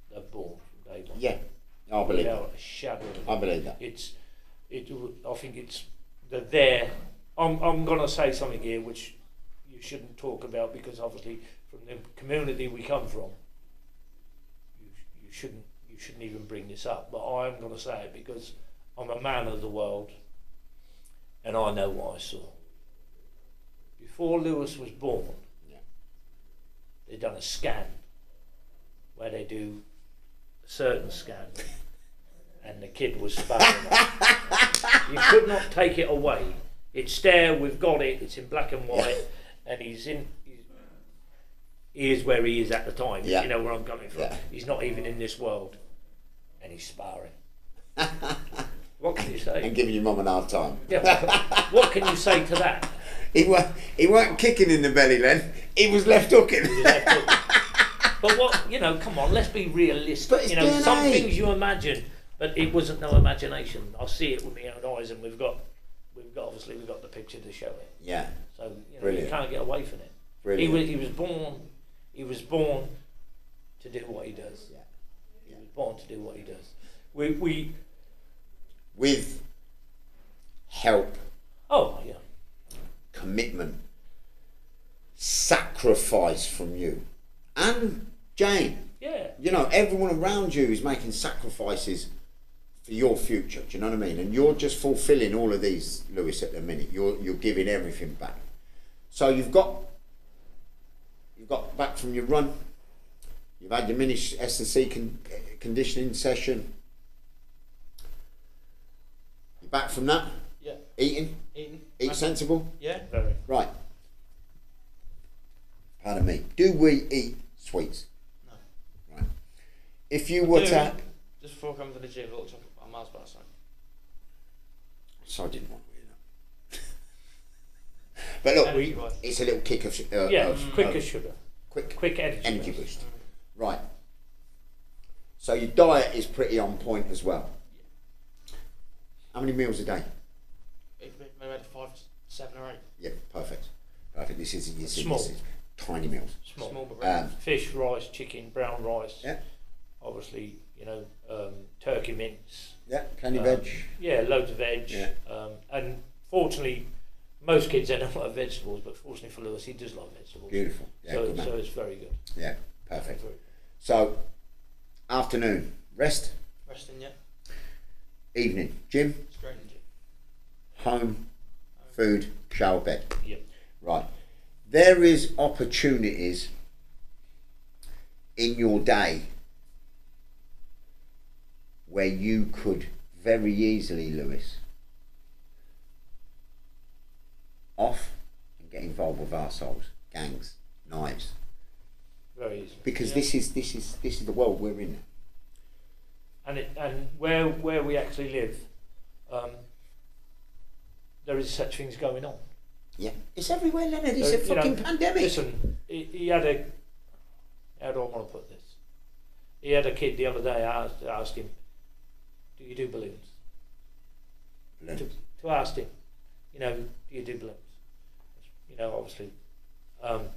They're born from day one. Yeah, I believe that. Without a shadow of a I believe that. I think they're there. I'm going to say something here which you shouldn't talk about, because obviously from the community we come from, you shouldn't even bring this up. But I'm going to say it because I'm a man of the world, and I know what I saw. Before Lewis was born, they done a scan where they do a certain scan, and the kid was sparring. You could not take it away. It's there, we've got it, it's in black and white, and he is where he is at the time, if you know where I'm coming from. He's not even in this world, and he's sparring. What can you say? And giving your mum an hard time. Yeah, what can you say to that? He weren't kicking in the belly then, he was left hooking. But what, come on, let's be realistic. But some things you imagine, but it wasn't no imagination. I see it with my own eyes, and we've got the picture to show it. Yeah. So you can't get away from it. Brilliant. He was born to do what he does. Yeah. He was spot on to do what he does. We With help, oh yeah, commitment, sacrifice from you and Jane. yeah, You know, everyone around you is making sacrifices for your future. Do you know what I mean? And you're just fulfilling all of these, Lewis, at the minute. You're giving everything back. So you've got back from your run. You've had your mini S&C conditioning session. You're back from that. Yeah. Eat sensible. Yeah. very. Right. Pardon me. Do we eat sweets? No. Right. If you were to, Just before coming to the gym, a little chocolate bar, Mars bar, something. so I didn't want to hear that. But look, Energy-wise. it's a little kick of Quick as sugar, quick energy boost. Right. So your diet is pretty on point as well. How many meals a day? Maybe 5, 7 or 8. Yeah, perfect. This is Small. This is tiny meals. Small. But regular. Fish, rice, chicken, brown rice. Yeah. Obviously, turkey mince. Yeah, plenty of veg. Yeah, loads of veg. Yeah. And fortunately, most kids don't like vegetables, but fortunately for Lewis, he does like vegetables. Beautiful. Yeah, good man. So it's very good. Yeah, perfect. Very good. So, afternoon, rest. Resting, yeah. Evening, gym. Straight in the gym. Home, food, shower, bed. Yep. Right. There is opportunities in your day where you could very easily, Lewis, off and get involved with arseholes, gangs, knives, Very easily. because Yeah. this is the world we're in. And where we actually live, there is such things going on. Yeah, it's everywhere, Leonard. It's So, a fucking pandemic. Listen, he had a. How do I want to put this? He had a kid the other day. I asked him, "Do you do balloons?" Leonard. To ask him, do you do balloons? Obviously, and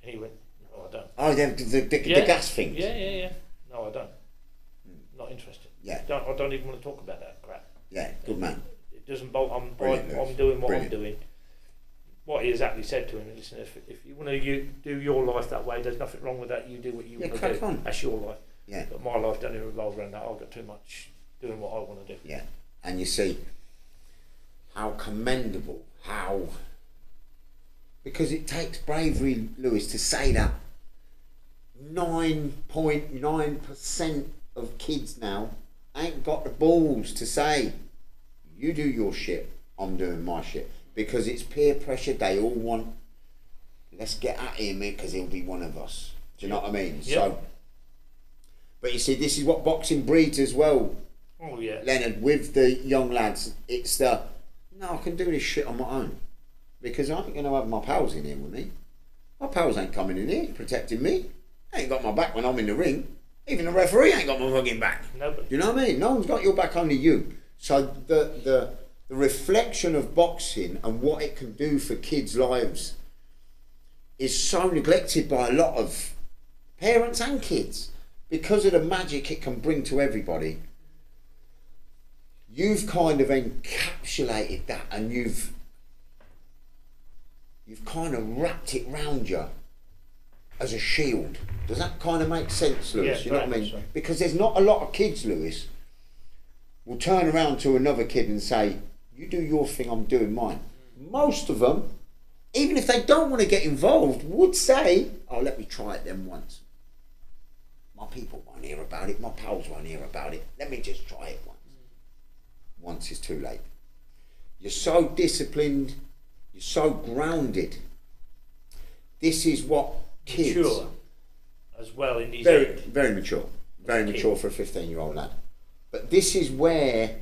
he went, "No, I don't." Oh, the gas things. Yeah. No, I don't. Not interested. Yeah. I don't even want to talk about that crap. Yeah, good man. It doesn't bolt. I'm Brilliant, doing what Brilliant. I'm doing. What he exactly said to him, listen, if you want to do your life that way, there's nothing wrong with that. You do what you want to crack do. on. That's your life. Yeah. But my life doesn't revolve around that. I've got too much doing what I want to do. Yeah, and you see how commendable, because it takes bravery, Lewis, to say that 9.9% of kids now ain't got the balls to say, you do your shit, I'm doing my shit, because it's peer pressure. They all want, let's get at him because he'll be one of us. Do you know what I mean? Yeah. So, but you see, this is what boxing breeds as well, Oh yeah. Leonard, with the young lads. It's I can do this shit on my own, because I ain't going to have my pals in here with me. My pals ain't coming in here protecting me. They ain't got my back when I'm in the ring. Even the referee ain't got my fucking back. Nobody. Do you know what I mean? No one's got your back, only you. So the reflection of boxing and what it can do for kids' lives is so neglected by a lot of parents and kids, because of the magic it can bring to everybody. You've kind of encapsulated that, and you've kind of wrapped it round you as a shield. Does that kind of make sense, Lewis? Yeah, You know what I very mean? much so. Because there's not a lot of kids, Lewis, will turn around to another kid and say, you do your thing, I'm doing mine. Most of them, even if they don't want to get involved, would say, oh, let me try it then once. My people won't hear about it, my pals won't hear about it, let me just try it once. Once is too late. You're so disciplined, you're so grounded. This is what kids... Mature as well in these Very, areas. very mature. Very Kid. mature for a 15-year-old lad. But this is where...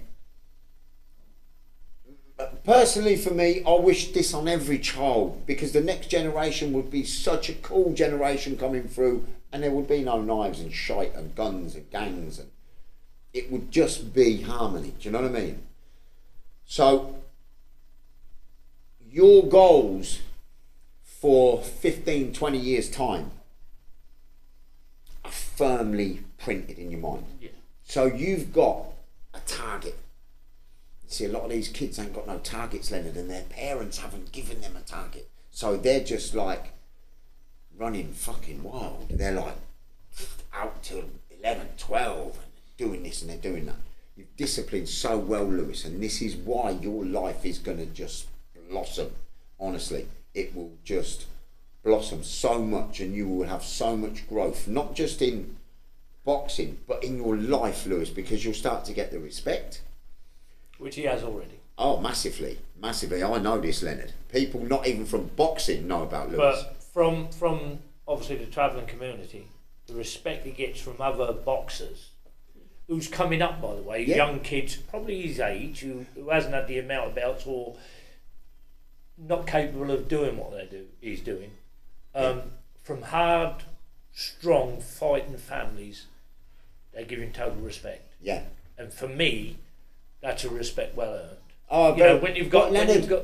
Personally for me, I wish this on every child, because the next generation would be such a cool generation coming through, and there would be no knives and shite and guns and gangs, and it would just be harmony. Do you know what I mean? So your goals for 15, 20 years time are firmly printed in your mind. Yeah. So you've got a target. See, a lot of these kids ain't got no targets, Leonard, and their parents haven't given them a target. So they're just like running fucking wild. They're like out till 11, 12, and doing this and they're doing that. You've disciplined so well, Lewis, and this is why your life is going to just blossom. Honestly, it will just blossom so much, and you will have so much growth, not just in boxing, but in your life, Lewis, because you'll start to get the respect. Which he has already. Oh, massively. I know this, Leonard. People not even from boxing know about Lewis. But from obviously the travelling community, the respect he gets from other boxers, who's coming up, by the way, young kids, probably his age, who hasn't had the amount of belts or not capable of doing what he's doing. From hard, strong, fighting families, they give him total respect. Yeah. And for me, that's a respect well earned. Oh, you know, when you've got,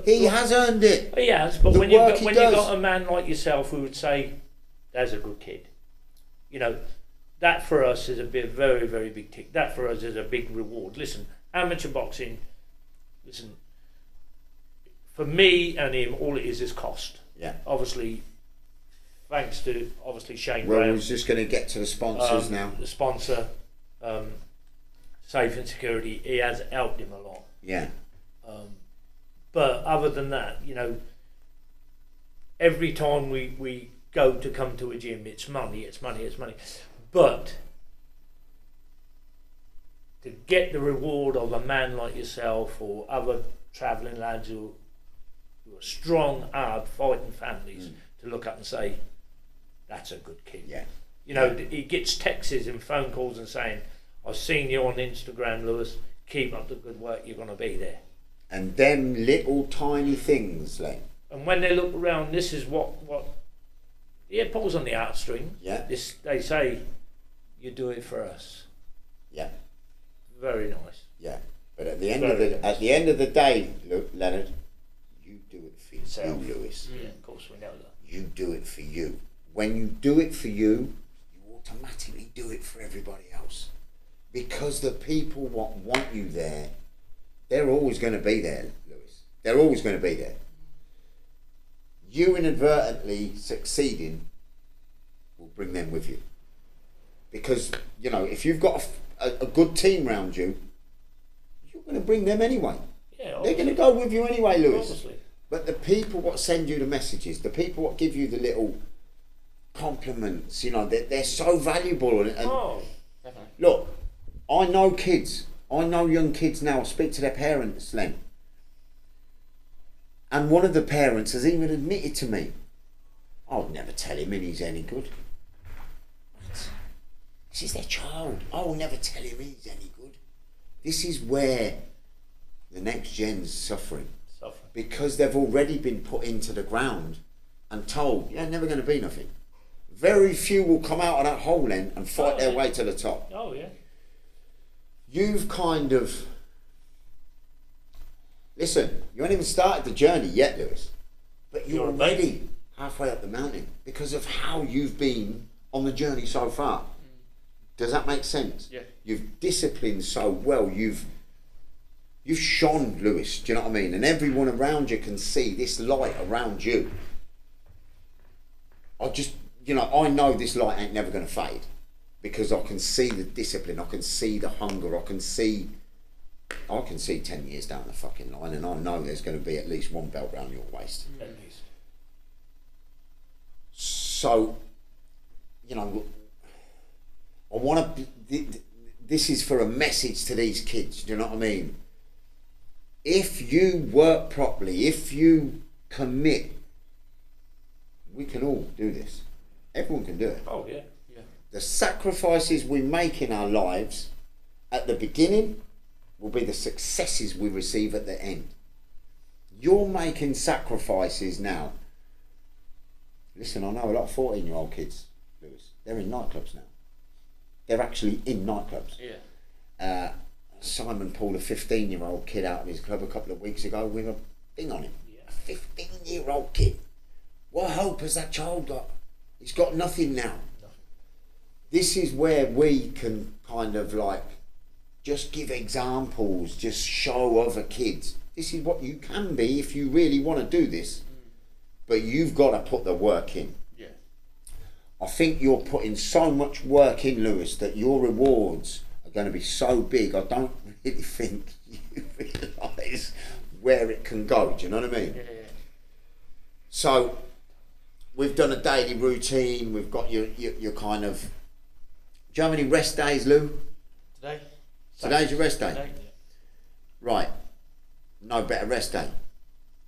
he has earned it. He has, but when you've got a man like yourself who would say, "That's a good kid," you know, that for us is a very, very big tick. That for us is a big reward. Listen, amateur boxing. Listen, for me and him, all it is cost. Yeah. Obviously, thanks to Shane Well, Brown. we're just going to get to the sponsors now. The sponsor, Safe and Security, he has helped him a lot. Yeah. But other than that, you know, every time we go to come to a gym, it's money. But to get the reward of a man like yourself or other travelling lads who are strong, hard, fighting families, to look up and say, that's a good kid. Yeah. You know, he gets texts and phone calls and saying, I've seen you on Instagram, Lewis. Keep up the good work. You're going to be there. And them little tiny things, Len. And when they look around, this is what it pulls on the heartstring. Yeah. This, they say, you do it for us. Yeah. Very nice. Yeah. But at the end of the day, look, Leonard, you do it for yourself, Lewis. Yeah, of course we know that. You do it for you. When you do it for you, you automatically do it for everybody else. Because the people what want you there, they're always going to be there, Lewis. They're always going to be there. You inadvertently succeeding will bring them with you. Because, you know, if you've got a good team around you, you're going to bring them anyway. Yeah, they're going to go with you anyway, Lewis. Obviously. But the people what send you the messages, the people what give you the little compliments, you know, they're so valuable. And Definitely. look, I know kids. I know young kids now. I speak to their parents, Len. And one of the parents has even admitted to me, I'd never tell him he's any good. What? This is their child. I'll never tell him he's any good. This is where the next gen's suffering. Because they've already been put into the ground and told, you're never going to be nothing. Very few will come out of that hole then and fight their way to the top. Oh, yeah. You've kind of... Listen, you haven't even started the journey yet, Lewis. But you're already halfway up the mountain because of how you've been on the journey so far. Does that make sense? Yeah. You've disciplined so well. You've shone, Lewis. Do you know what I mean? And everyone around you can see this light around you. I know this light ain't never going to fade because I can see the discipline. I can see the hunger. I can see 10 years down the fucking line, and I know there's going to be at least one belt round your waist. At least. So, you know, I want to. This is for a message to these kids. Do you know what I mean? If you work properly, if you commit, we can all do this. Everyone can do it. Oh, yeah. Yeah. The sacrifices we make in our lives at the beginning will be the successes we receive at the end. You're making sacrifices now. Listen, I know a lot of 14-year-old kids, Lewis. They're in nightclubs now. They're actually in nightclubs. Yeah. Simon pulled a 15-year-old kid out of his club a couple of weeks ago with a thing on him. Yeah. A 15-year-old kid. What hope has that child got? He's got nothing now. Nothing. This is where we can kind of like just give examples, just show other kids this is what you can be if you really want to do this, but you've got to put the work in. Yeah. I think you're putting so much work in, Lewis, that your rewards are going to be so big. I don't really think you realise where it can go. Do you know what I mean? Yeah. So we've done a daily routine. We've got your kind of. Do you have any rest days, Lou? Today. Today's your rest day. Today. Right. No better rest day.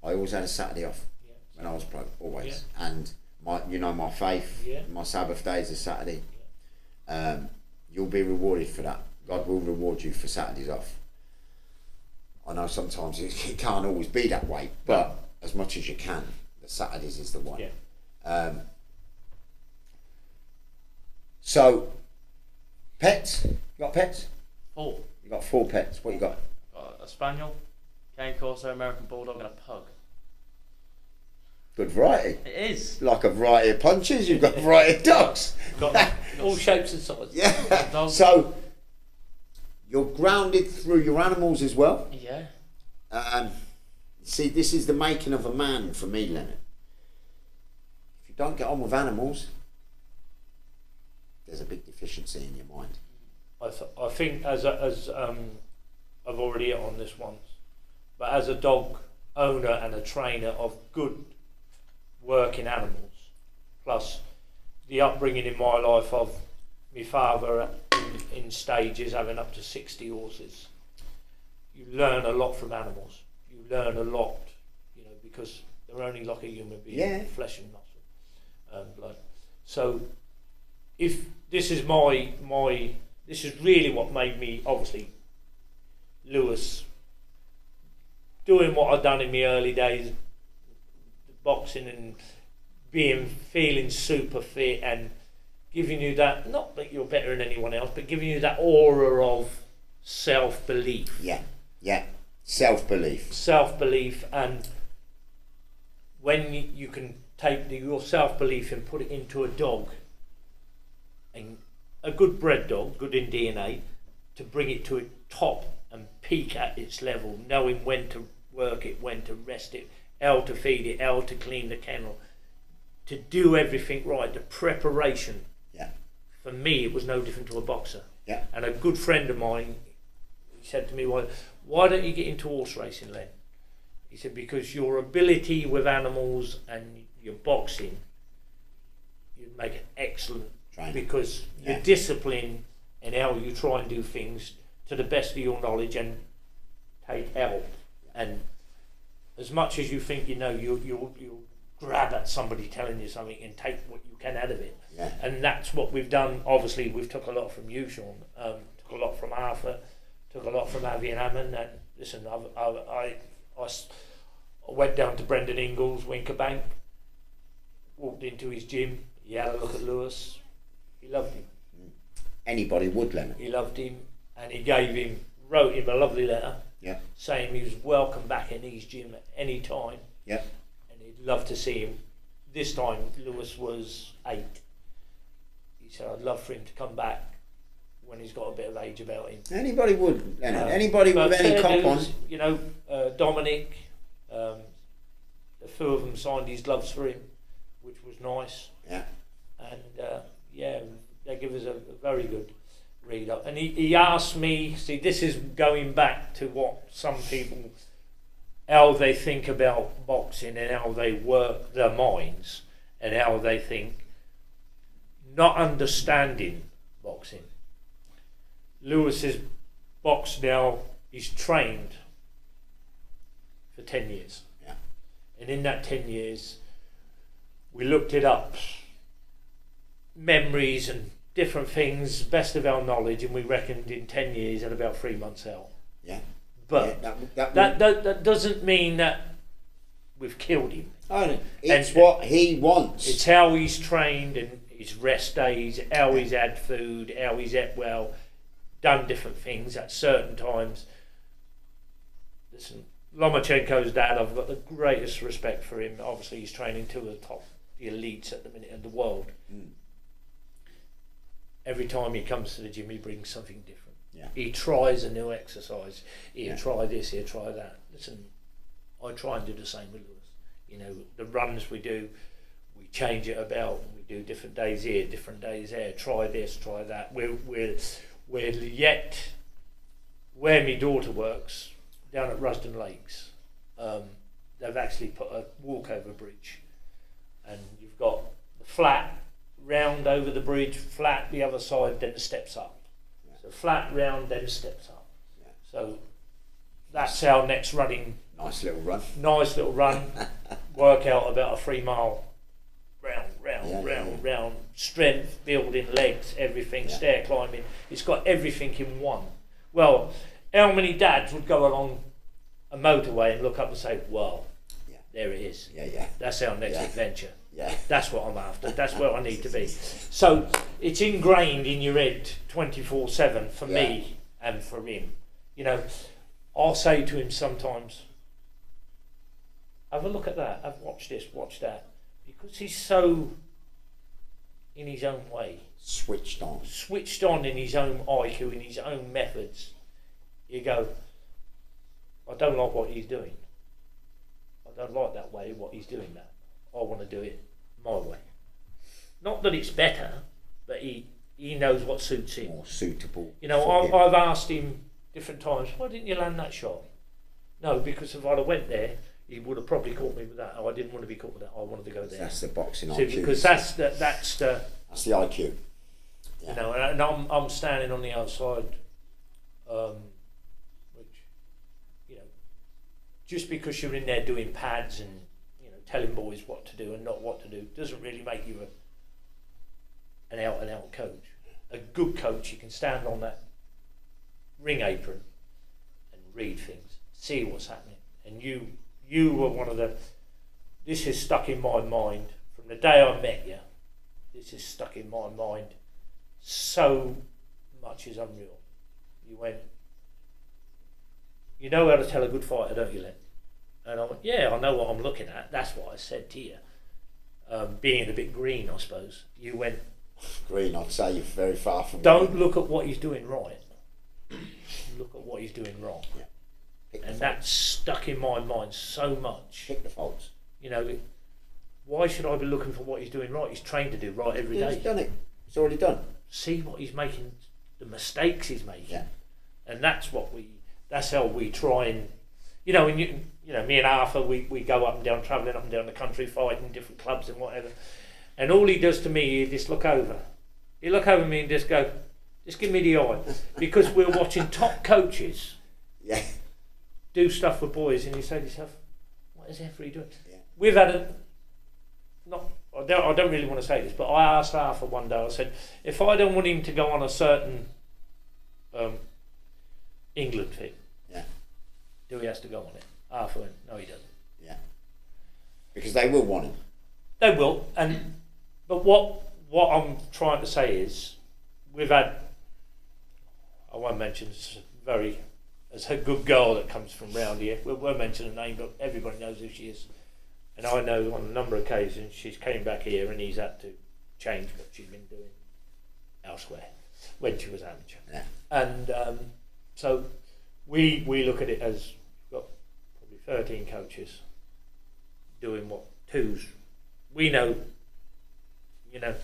I always had a Saturday off Yeah. when I was pro, always. Yeah. And my faith, Yeah. my Sabbath day is a Saturday. You'll be rewarded for that. God will reward you for Saturdays off. I know sometimes it can't always be that way, but as much as you can, the Saturdays is the one. Yeah. So, pets? You got pets? 4. You got 4 pets. What you got? A spaniel, cane corso, American bulldog, and a pug. Good variety. It is. Like a variety of punches, you've got a variety of dogs. Got all shapes and sizes. Yeah. Dog. So, you're grounded through your animals as well. Yeah. See, this is the making of a man for me, Leonard. If you don't get on with animals, there's a big deficiency in your mind. I think as I've already hit on this once, but as a dog owner and a trainer of good working animals, plus the upbringing in my life of my father in stages having up to 60 horses, you learn a lot from animals. You learn a lot, because they're only like a human being, Yeah. flesh and muscle, blood. So if this is this is really what made me, obviously, Lewis, doing what I'd done in my early days, boxing and feeling super fit and giving you that, not that you're better than anyone else, but giving you that aura of self-belief. Yeah. Self-belief. Self-belief, and when you can take your self-belief and put it into a dog, and a good bred dog, good in DNA, to bring it to its top and peak at its level, knowing when to work it, when to rest it, how to feed it, how to clean the kennel, to do everything right, the preparation. Yeah. For me, it was no different to a boxer. Yeah. And a good friend of mine, he said to me, why don't you get into horse racing, Len? He said, because your ability with animals and your boxing, you'd make an excellent Trainer. because Yeah. your discipline and how you try and do things to the best of your knowledge and take help. And as much as you think you'll grab at somebody telling you something and take what you can out of it. Yeah. And that's what we've done. Obviously, we've took a lot from you, Sean. Took a lot from Arthur. Took a lot from Avi and Hammond. And listen, I went down to Brendan Ingles, Winker Bank, walked into his gym. He had a look at Lewis. He loved him. Anybody would, Leonard. He loved him, and he wrote him a lovely letter. Yeah. Saying he was welcome back in his gym at any time. Yeah. And he'd love to see him. This time, Lewis was 8. He said, I'd love for him to come back when he's got a bit of age about him. Anybody would, Leonard. Anybody with any cop on. Dominic, a few of them signed his gloves for him, which was nice. Yeah. And they give us a very good read up. And he asked me, see, this is going back to what some people, how they think about boxing and how they work their minds and how they think, not understanding boxing. Lewis is boxed now, he's trained for 10 years. Yeah. And in that 10 years, we looked it up, memories and different things, best of our knowledge, and we reckoned in 10 years at about 3 months out. Yeah. But Yeah, that doesn't mean that we've killed him. Oh, it's what he wants. It's how he's trained and his rest days, how he's had food, how he's ate well, done different things at certain times. Listen, Lomachenko's dad, I've got the greatest respect for him. Obviously, he's training two of the top, the elites at the minute in the world. Every time he comes to the gym, he brings something different. Yeah. Yeah. He tries a new exercise. He'll Yeah. try this, he'll try that. Listen, I try and do the same with Lewis. You know, the runs we do, we change it about. We do different days here, different days there. Try this, try that. We're yet where my daughter works down at Rusden Lakes. They've actually put a walkover bridge, and you've got the flat, round over the bridge, flat the other side, then the steps up. Yeah. So flat, round, then steps up. Yeah. So that's our next running. Nice little run. Nice little run. Work out about a 3 mile round, Yeah. round. Strength, building, legs, everything, Yeah. stair climbing. It's got everything in one. Well, how many dads would go along a motorway and look up and say, "Well, Yeah. there it is. Yeah. That's our next Yeah. adventure. Yeah. That's what I'm after. That's where I need to be." So it's ingrained in your head 24/7 for me and for him. You know, I'll say to him sometimes, "Have a look at that. Have watch this, watch that," because he's so in his own way, Switched on in his own IQ, in his own methods. You go, "I don't like what he's doing. I don't like that way, what he's doing that. I want to do it my way." Not that it's better, but he knows what suits him. more suitable. You know, for him. I've asked him different times, "Why didn't you land that shot?" No, because if I'd have went there, he would have probably caught me with that. Oh, I didn't want to be caught with that. I wanted to go there. That's the boxing See, IQ. because that's the That's the IQ. Yeah. you know, and I'm standing on the outside, which, you know, just because you're in there doing pads and, you know, telling boys what to do and not what to do doesn't really make you an out and out coach. A good coach, you can stand on that ring apron and read things, see what's happening. And you were one of the. This is stuck in my mind from the day I met you. This is stuck in my mind. So much is unreal. You went, "You know how to tell a good fighter, don't you, Len?" And I went, "Yeah, I know what I'm looking at." That's what I said to you. Being a bit green, I suppose. You went, Green, I'd say you're very far from. "Don't green. look at what he's doing right. Look at what he's doing wrong." Yeah. Pick the And faults. that's stuck in my mind so much. Pick the faults. You know, why should I be looking for what he's doing right? He's trained to do right every Yeah, day. he's done it. It's already done. See what he's making, the mistakes he's making. Yeah. And that's how we try and, you know, and you know, me and Arthur, we go up and down, travelling up and down the country, fighting different clubs and whatever. And all he does to me, he just look over. He look over me and just go, "Just give me the eye," because we're watching top coaches Yeah. do stuff with boys, and you say to yourself, "What is Effrey doing?" Yeah. We've had I don't really want to say this, but I asked Arthur one day, I said, "If I don't want him to go on a certain England thing, Yeah. do he has to go on it?" Arthur went, "No, he doesn't." Yeah. Because they will want him. They will, but what I'm trying to say is, we've had, I won't mention, as a good girl that comes from round here, we won't mention her name, but everybody knows who she is. And I know on a number of occasions she's came back here and he's had to change what she's been doing elsewhere when she was amateur. Yeah. And so we look at it as we've got probably 13 coaches doing what twos. We know, you know,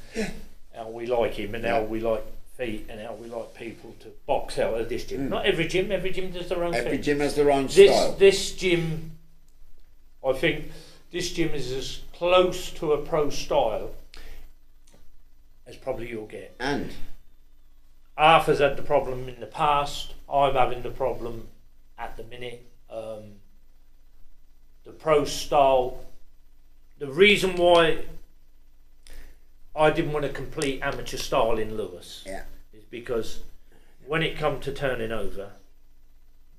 how we like him and how we like feet and how we like people to box out of this gym. Not every gym does their own thing. Every gym has their own style. This gym, I think this gym is as close to a pro style as probably you'll get. And Arthur's had the problem in the past. I'm having the problem at the minute. The pro style. The reason why I didn't want to complete amateur style in Lewis is because when it comes to turning over,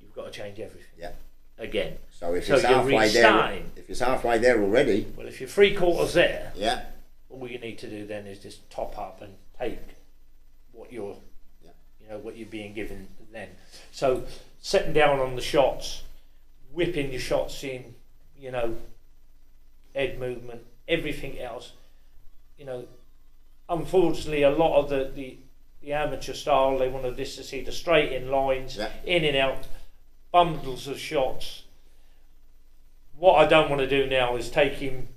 you've got to change everything. Yeah. Again. So if So it's you're halfway there, restarting. if it's halfway there already, Well, if you're 3/4 there, yeah, all you need to do then is just top up and take what you're, you know, what you're being given then. So setting down on the shots, whipping your shots in, you know, head movement, everything else. You know, unfortunately, a lot of the the amateur style. They wanted this to see the straight in lines, Yeah. in and out, bundles of shots. What I don't want to do now is take him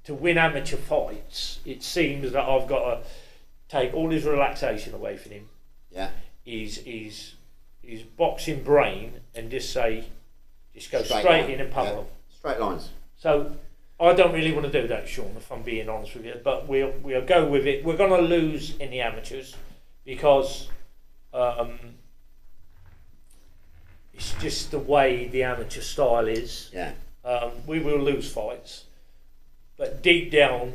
to win amateur fights. It seems that I've got to take all his relaxation away from him. Yeah. His boxing brain, and just go straight line. in and pummel him. Straight lines. So I don't really want to do that, Sean, if I'm being honest with you. But we'll go with it. We're going to lose in the amateurs because it's just the way the amateur style is. Yeah. We will lose fights, but deep down,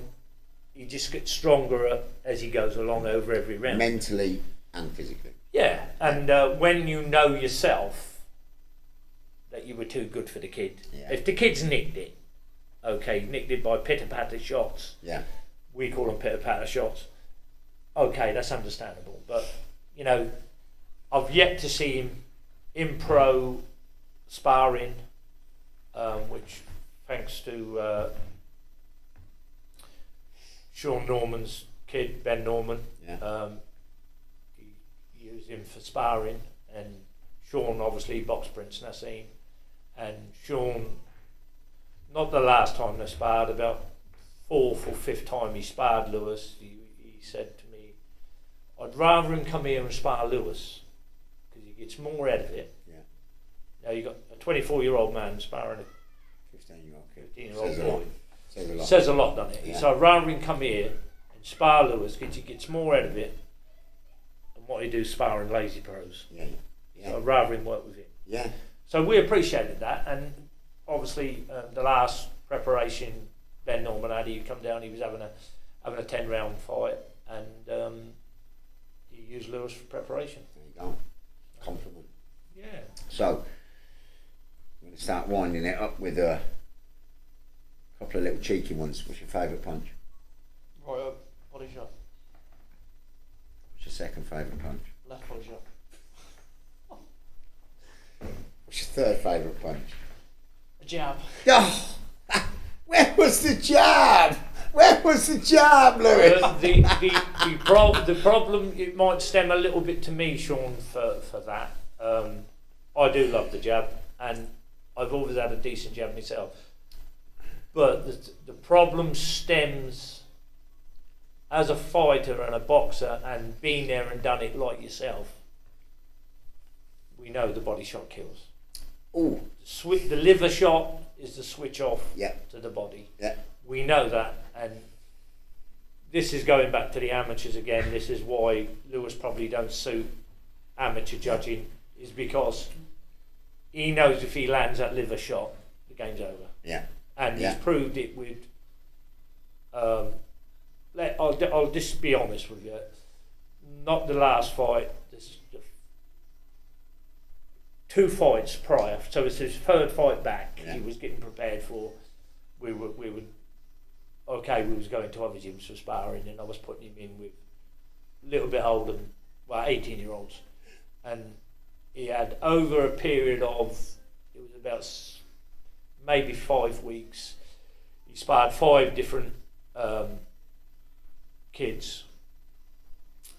he just gets stronger as he goes along over every round. Mentally and physically. Yeah, and when you know yourself that you were too good for the kid. Yeah. If the kid's nicked it, okay, nicked it by pitter-patter shots. Yeah. We call them pitter-patter shots. Okay, that's understandable. But, you know, I've yet to see him in pro sparring, which, thanks to Sean Norman's kid, Ben Norman, he used him for sparring, and Sean obviously boxed Prince Nassim, and Sean, not the last time they sparred, about fourth or fifth time he sparred Lewis, he said to me, I'd rather him come here and spar Lewis because he gets more out of it. Yeah. Now you've got a 24-year-old man sparring a 15-year-old kid. 15-year-old boy. Says a lot. Says a lot, doesn't it? Yeah. So I'd rather him come here and spar Lewis because he gets more out of it than what he do sparring lazy pros. Yeah. Yeah. So I'd rather him work with him. Yeah. So we appreciated that, and obviously the last preparation Ben Norman had, he come down, he was having a 10-round fight, and he used Lewis for preparation. There you go. Compliment. Yeah. So, I'm going to start winding it up with a couple of little cheeky ones. What's your favourite punch? Right up, body shot. What's your second favourite punch? Left body shot. What's your third favourite punch? A jab. Oh, where was the jab? Where was the jab, Lewis? The problem, it might stem a little bit to me, Sean, for that. I do love the jab, and I've always had a decent jab myself. But the problem stems as a fighter and a boxer, and being there and done it like yourself. We know the body shot kills. Oh, The liver shot is the switch off yeah, to the body. yeah, We know that, and this is going back to the amateurs again. This is why Lewis probably don't suit amateur judging, is because he knows if he lands that liver shot, the game's over. yeah, And yeah. he's proved it with. I'll just be honest with you. Not the last fight. There's 2 fights prior, so it's his third fight back. Yeah. He was getting prepared for. We was going to other gyms for sparring, and I was putting him in with a little bit older, 18-year-olds, and he had, over a period of, it was about maybe 5 weeks, he sparred 5 different kids,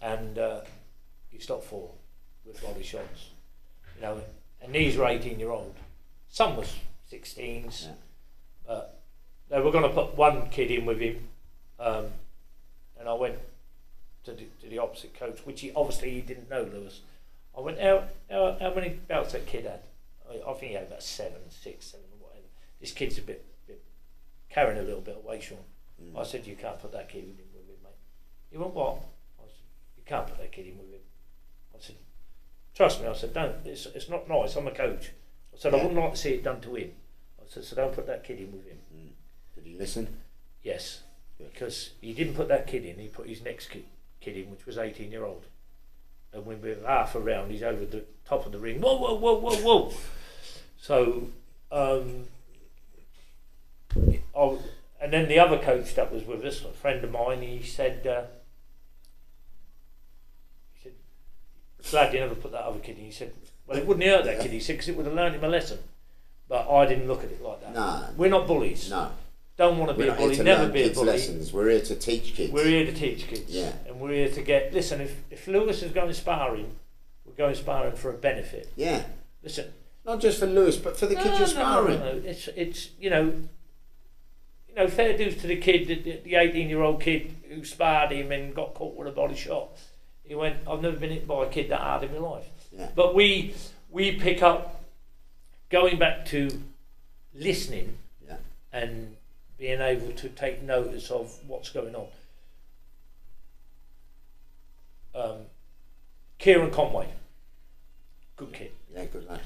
and he stopped 4 with body shots, you know, and these were 18-year-old. Some was 16s, Yeah. but they were going to put 1 kid in with him, and I went to the opposite coach, which he didn't know, Lewis. I went, how many bouts that kid had? I think he had about 7, 6, 7, whatever. This kid's a bit carrying a little bit of weight, Sean. I said, you can't put that kid in with him, mate. He went, what? I said, you can't put that kid in with him. I said, trust me. I said, don't. It's not nice. I'm a coach. I said, Yeah. I wouldn't like to see it done to him. I said, so don't put that kid in with him. Did you listen? Yes, Good. because he didn't put that kid in. He put his next kid in, which was 18-year-old. And when we were half a round, he's over the top of the ring. Whoa, whoa, whoa, whoa, whoa. So, and then the other coach that was with us, a friend of mine, he said, glad you never put that other kid in. He said, well, it wouldn't hurt that kid, he said, because it would have learned him a lesson. But I didn't look at it like that. No. We're not bullies. No. don't want to be We're a not here bully, to never learn be a kids bully. lessons. We're here to teach kids. We're here to teach kids. Yeah. And we're here to get, listen, if Lewis is going sparring, we're going sparring for a benefit. Yeah. Listen. Not just for Lewis, but for the kids you're sparring. No. It's you know, fair dues to the kid, the 18-year-old kid who sparred him and got caught with a body shot. He went, I've never been hit by a kid that hard in my life. Yeah. But we pick up, going back to listening and being able to take notice of what's going on. Kieran Conway, good kid. Yeah, good lad.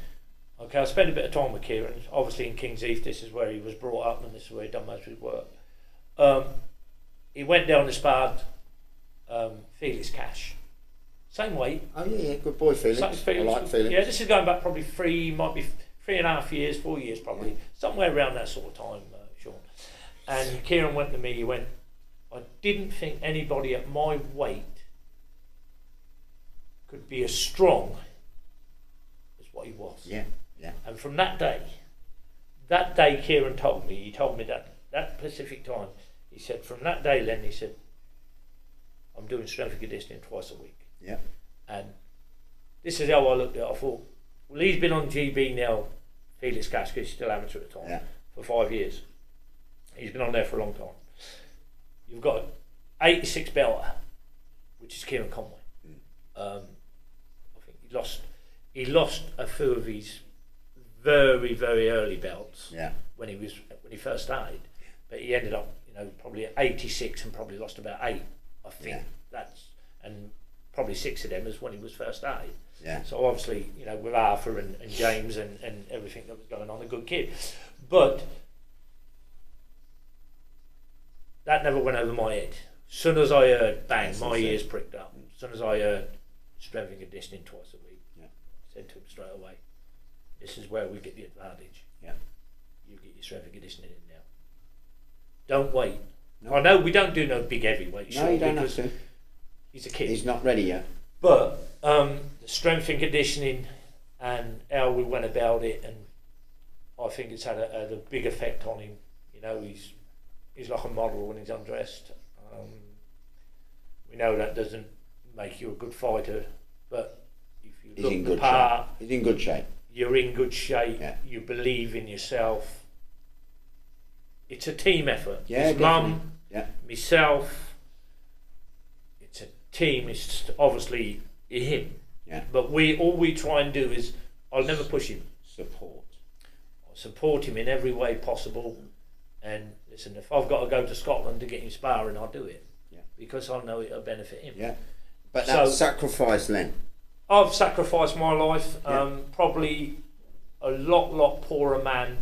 Okay, I spent a bit of time with Kieran. Obviously in King's Heath, this is where he was brought up and this is where he done most of his work. He went down and sparred Felix Cash. Same weight. Oh yeah, good boy Felix. I like Felix. Yeah, this is going back probably 3.5 years, 4 years probably, somewhere around that sort of time, Sean. And Kieran went to me, he went, I didn't think anybody at my weight could be as strong as what he was. Yeah, yeah. And from that day Kieran told me that specific time, he said, from that day, Len, he said, I'm doing strength and conditioning twice a week. Yeah. And this is how I looked at it. I thought, well, he's been on GB now, Felix Cash, because he's still amateur at the time, for 5 years. He's been on there for a long time. You've got an 86 belter, which is Kieran Conway. I think he lost a few of his very, very early belts when he first started, but he ended up, probably at 86 and probably lost about 8. I think and probably 6 of them is when he was first started. Yeah. So obviously, with Arthur and James and everything that was going on, a good kid, but that never went over my head. As soon as I heard bang, my ears pricked up. As soon as I heard strength and conditioning twice a week, I said to him straight away, this is where we get the advantage. Yeah. You get your strength and conditioning in now. Don't wait. No. I know we don't do no big heavyweight. No, you don't have to. He's a kid. He's not ready yet. But the strength and conditioning and how we went about it, and I think it's had a big effect on him. He's like a model when he's undressed. We know that doesn't make you a good fighter, but if you look the part, he's in good shape. You're in good shape. Yeah. You believe in yourself. It's a team effort. Yeah, His mum, myself. It's a team. It's obviously him. Yeah. But all we try and do is, I'll never push him. I'll support him in every way possible. And listen, if I've got to go to Scotland to get him sparring, I'll do it. Yeah. Because I know it'll benefit him. Yeah. But that's sacrifice, Len. I've sacrificed my life. Probably a lot poorer man.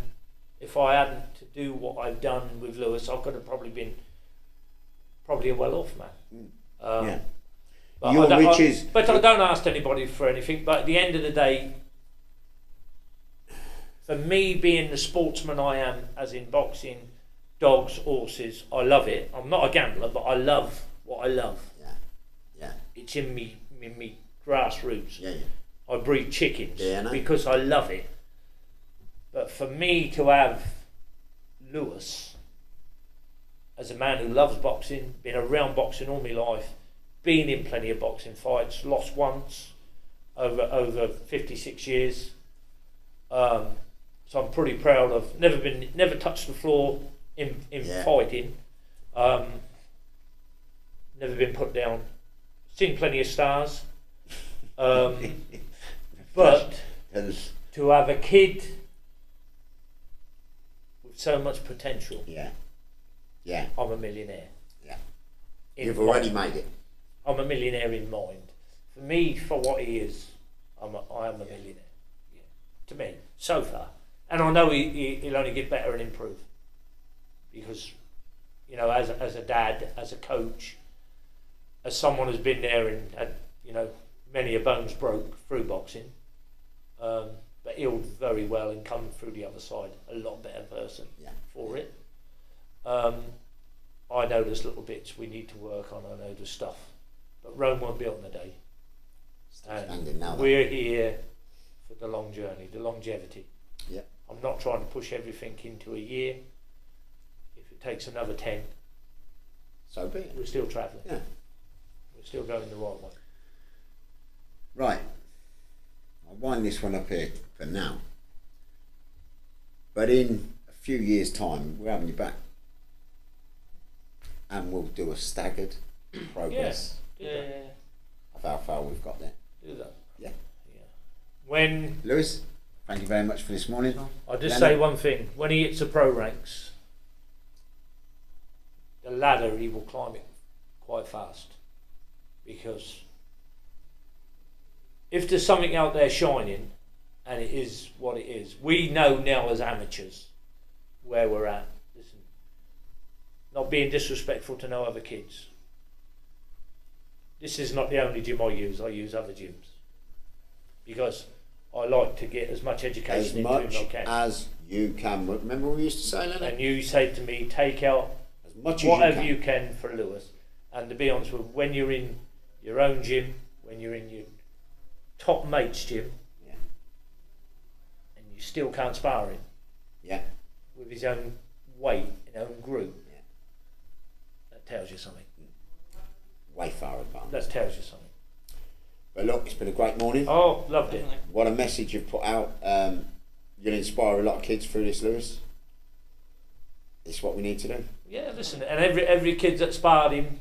If I hadn't to do what I've done with Lewis, I could have probably been a well-off man. But I don't ask anybody for anything. But at the end of the day, for me, being the sportsman I am, as in boxing, dogs, horses, I love it. I'm not a gambler, but I love what I love. Yeah. It's in me grassroots. Yeah. I breed chickens Yeah, because I love it. But for me to have Lewis as a man who loves boxing, been around boxing all my life, been in plenty of boxing fights, lost once over 56 years. So I'm pretty proud of. Never touched the floor in fighting. Never been put down. Seen plenty of stars. But to have a kid with so much potential, I'm a millionaire. Yeah. You've already made it. I'm a millionaire in mind. For me, for what he is, I am a millionaire. Yeah. To me, so far. And I know he'll only get better and improve. Because, as a dad, as a coach, as someone who's been there and had, many a bones broke through boxing, but healed very well and come through the other side a lot better person for it. I know there's little bits we need to work on. I know there's stuff, but Rome won't be on the day. And we're here for the long journey, the longevity. Yeah. I'm not trying to push everything into a year. If it takes another 10, So be it. we're still travelling. Yeah. We're still going the right way. Right. I'll wind this one up here for now. But in a few years' time, we're having you back. And we'll do a staggered progress Yeah. of how far we've got there. Do that. Yeah. When Lewis, thank you very much for this morning. I'll just Leonard? say one thing: when he hits the pro ranks, the ladder he will climb it quite fast, because if there's something out there shining, and it is what it is, we know now as amateurs where we're at. Listen, not being disrespectful to no other kids. This is not the only gym I use other gyms, because I like to get as much As education into much as I can. as you can. Remember what we used to say, Leonard? And you say to me, take out As much as whatever you you can for Lewis. And to be honest with you, when you're in your own gym, when you're in your top mate's gym, Yeah. and you still can't spar him Yeah. with his own weight in own group, Yeah. that tells you something. Way far advanced. That tells you something. But look, it's been a great morning. Oh, loved it. Definitely. What a message you've put out. You're going to inspire a lot of kids through this, Lewis. It's what we need to do. Yeah, listen, and every kid that sparred him,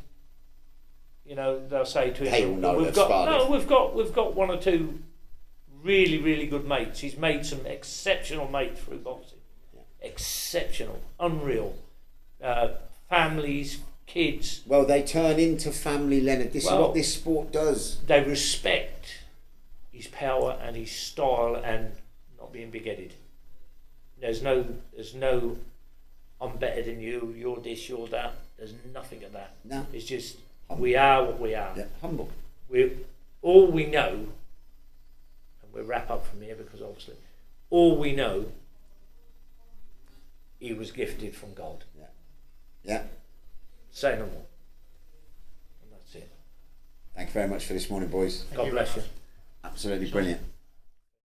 you know, they'll say to him, They all know we've they've got sparred no, him." we've got one or two really good mates. He's made some exceptional mates through boxing. Yeah. Exceptional, unreal. Families, kids, Well, they turn into family, Leonard. This is Well- what this sport does. they respect his power and his style and not being big-headed. There's no I'm better than you, you're this, you're that. There's nothing of that. No. It's just we are what we are. Yeah, humble. All we know, and we'll wrap up from here because obviously all we know, he was gifted from God. Yeah. Yeah. Say no more. And that's it. Thank you very much for this morning, boys. God bless you. Absolutely brilliant.